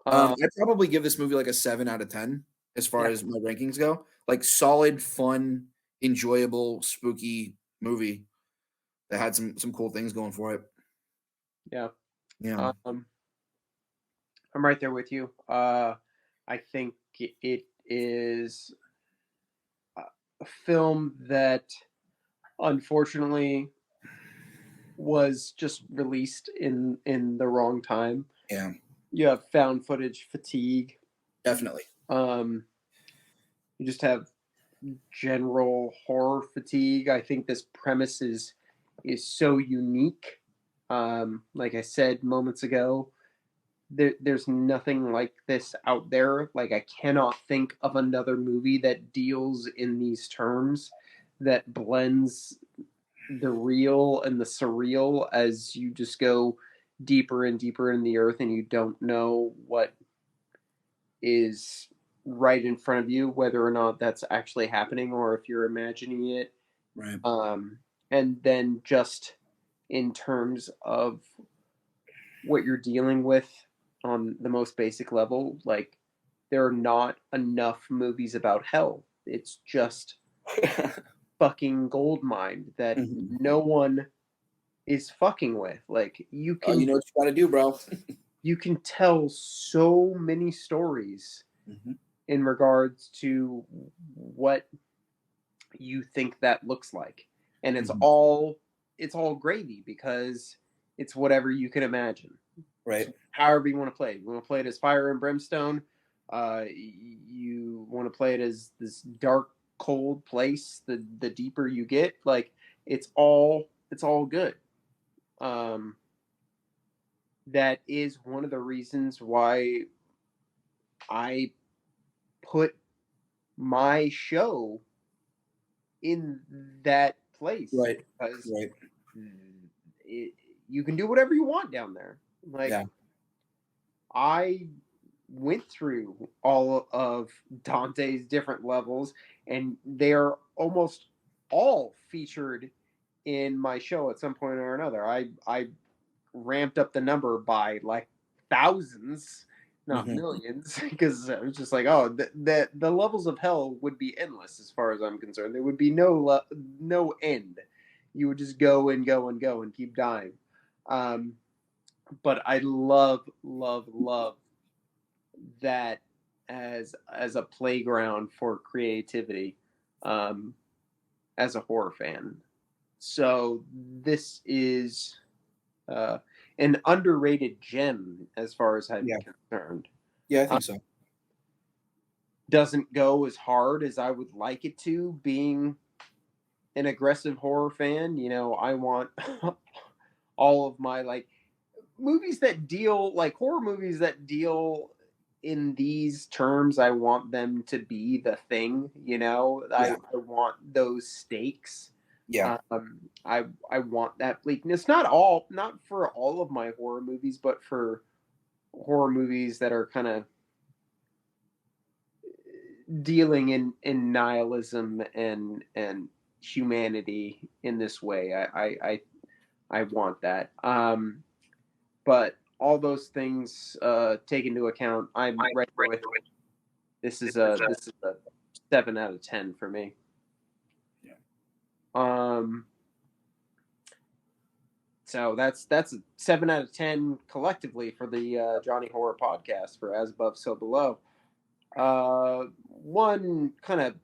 Um, I'd probably give this movie like a 7 out of 10 as far yeah. as my rankings go. Like solid, fun, enjoyable, spooky movie that had some cool things going for it. Yeah. Yeah. Um, I'm right there with you. I think it is a film that unfortunately was just released in the wrong time. Yeah. You have found footage fatigue. Definitely. Um, you just have general horror fatigue. I think this premise is so unique. Like I said moments ago, there's nothing like this out there. Like I cannot think of another movie that deals in these terms, that blends the real and the surreal as you just go deeper and deeper in the earth and you don't know what is right in front of you, whether or not that's actually happening or if you're imagining it. Right. And then just in terms of what you're dealing with on the most basic level, like there are not enough movies about hell. It's just fucking gold mine that Mhm. no one is fucking with. Like Oh, you know what you got to do, bro. you can tell so many stories Mhm. in regards to what you think that looks like, and Mhm. it's all gravy because it's whatever you can imagine. Right. So however you want to play it. You want to play it as fire and brimstone. You want to play it as this dark, cold place. The deeper you get, like it's all good. Um, that is one of the reasons why I put my show in that place, Right. because Right. it, you can do whatever you want down there. Like Yeah. I went through all of Dante's different levels, and they're almost all featured in my show at some point or another. I ramped up the number by like thousands, not Mhm. millions, because I was just like, oh, the levels of hell would be endless as far as I'm concerned. There would be no end. You would just go and go and go and keep dying. But I love that as a playground for creativity, as a horror fan. So this is an underrated gem as far as I'm Yeah. concerned. Yeah, I think so. Doesn't go as hard as I would like it to, being an aggressive horror fan. I want all of my movies that deal horror movies that deal in these terms. I want them to be the thing. Yeah. I want those stakes. Yeah. I want that bleakness. Not for all of my horror movies, but for horror movies that are kind of dealing in nihilism and humanity in this way. I want that. But all those things take into account, I'm right with it. This is a 7 out of 10 for me. Yeah. So that's a 7 out of 10 collectively for the Johnny Horror podcast for As Above, So Below. One kind of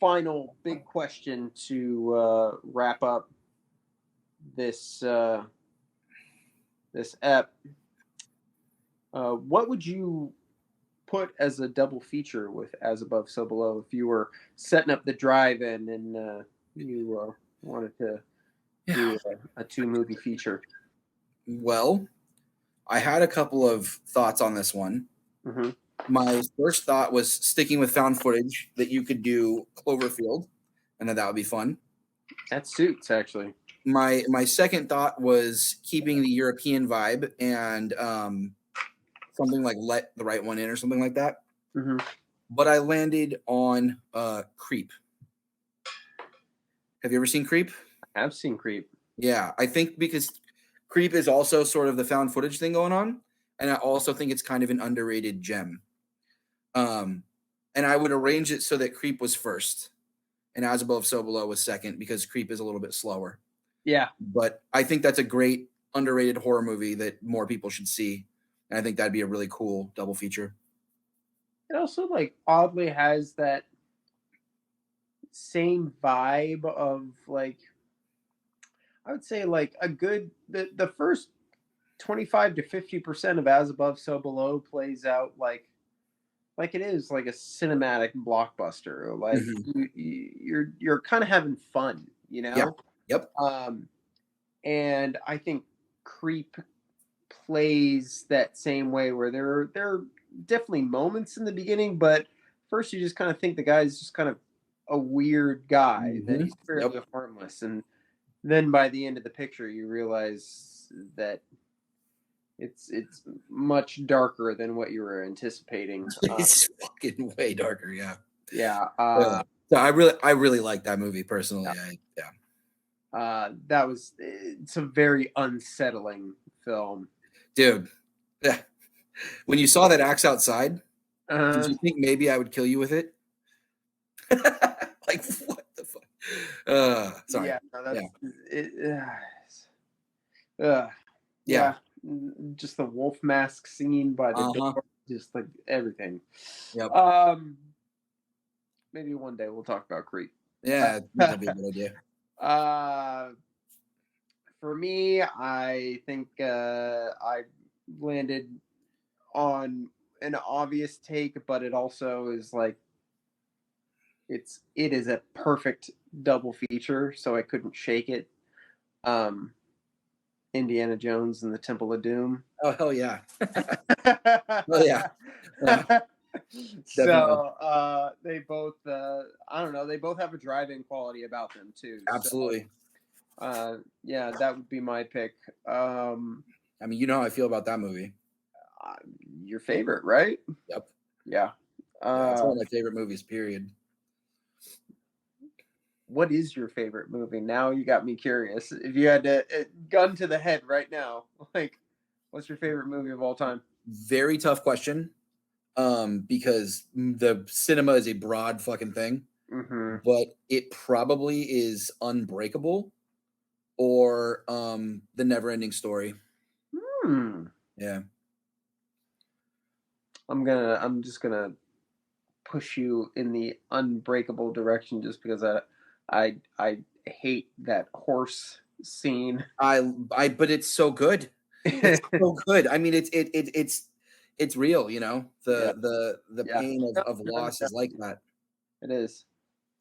final big question to wrap up this this ep. What would you put as a double feature with As Above, So Below if you were setting up the drive-in and you wanted to do a 2-movie feature? Well, I had a couple of thoughts on this one. Mm-hmm. My first thought was sticking with found footage, that you could do Cloverfield, and that would be fun. That suits, actually. My second thought was keeping the European vibe and something like Let the Right One In or something like that. Mm-hmm. But I landed on Creep. Have you ever seen Creep? I've seen Creep. Yeah, I think because Creep is also sort of the found footage thing going on, and I also think it's kind of an underrated gem. And I would arrange it so that Creep was first, and As Above, So Below was second, because Creep is a little bit slower. Yeah. But I think that's a great underrated horror movie that more people should see, and I think that'd be a really cool double feature. It also oddly has that same vibe of I would say a good the first 25 to 50% of As Above, So Below plays out like it is like a cinematic blockbuster. You're kind of having fun, Yeah. Yep. And I think Creep plays that same way, where there are definitely moments in the beginning, but first you just kind of think the guy's just kind of a weird guy, that he's fairly harmless, and then by the end of the picture you realize that it's much darker than what you were anticipating. It's fucking way darker. Yeah. Yeah. So I really like that movie personally. It's a very unsettling film. Dude. Yeah. When you saw that axe outside, did you think maybe I would kill you with it? Like, what the fuck? Sorry. Yeah, no, that's Yeah. Just the wolf mask scene by the door, just everything. Yep. Maybe one day we'll talk about Creep. Yeah, that'd be a good idea. For me, I think I landed on an obvious take, but it also is it is a perfect double feature, so I couldn't shake it. Indiana Jones and the Temple of Doom. Oh, hell yeah. Oh, yeah. So they both I don't know, they both have a drive-in quality about them too. Absolutely. So, yeah, that would be my pick. I mean, you know how I feel about that movie. Your favorite, right? Yep. Yeah. It's one of my favorite movies, period. What is your favorite movie? Now you got me curious. If you had to gun to the head right now, what's your favorite movie of all time? Very tough question. Because the cinema is a broad fucking thing. Mm-hmm. But it probably is Unbreakable or The Never Ending Story. Hmm. Yeah. I'm just gonna push you in the unbreakable direction just because I hate that horse scene. But it's so good. It's so good. I mean, it's real, you know. Yeah. The Yeah. pain of loss is like that. It is.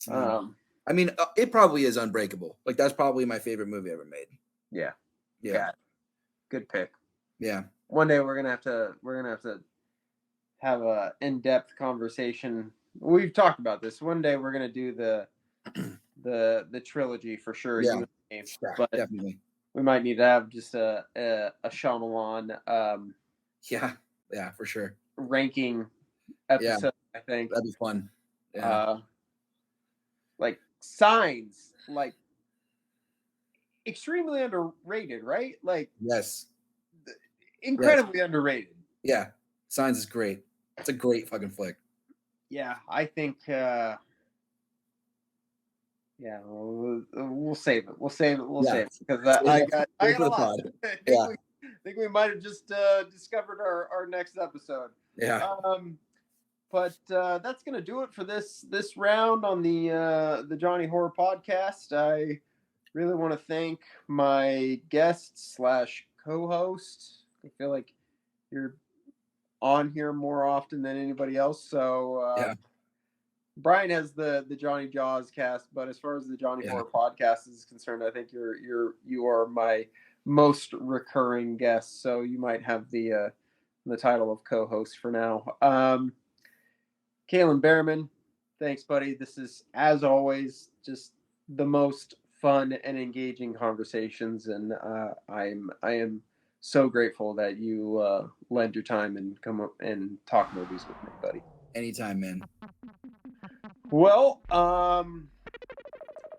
I mean, it probably is Unbreakable. Like that's probably my favorite movie ever made. Yeah. Yeah. Good pick. Yeah. One day we're gonna have to have a in-depth conversation. We've talked about this. One day we're gonna do the trilogy for sure. Yeah. You and me. Yeah, But definitely. we might need to have just a Shyamalan Yeah, for sure. ranking episode. I think That'd be fun. Yeah. like Signs, like extremely underrated, right? Like Yes. incredibly underrated. Yeah. Signs is great. It's a great fucking flick. Yeah, I think. Yeah, we'll save it. We'll save it because I got a lot. I think we might have just discovered our next episode. Yeah. But that's gonna do it for this round on the Johnny Horror Podcast. I really want to thank my guest / co-host. I feel like you're on here more often than anybody else. So Brian has the Johnny Jaws cast, but as far as the Johnny Horror Podcast is concerned, I think you are my most recurring guest. So you might have the title of co-host for now. Kalen Behrman, thanks, buddy. This is, as always, just the most fun and engaging conversations, and I am so grateful that you lend your time and come up and talk movies with me, buddy. Anytime, man. Well,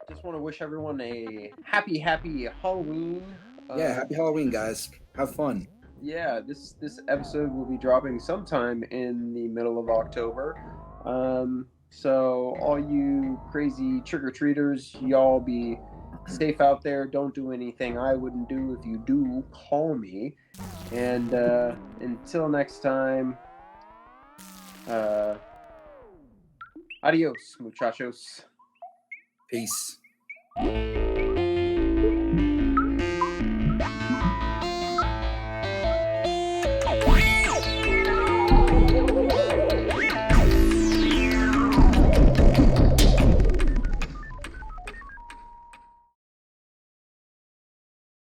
just want to wish everyone a happy Halloween. Happy Halloween, guys. Have fun. Yeah, this episode will be dropping sometime in the middle of October. So all you crazy trick-or-treaters, y'all be safe out there. Don't do anything I wouldn't do. If you do, call me. And until next time, adios, muchachos. Peace.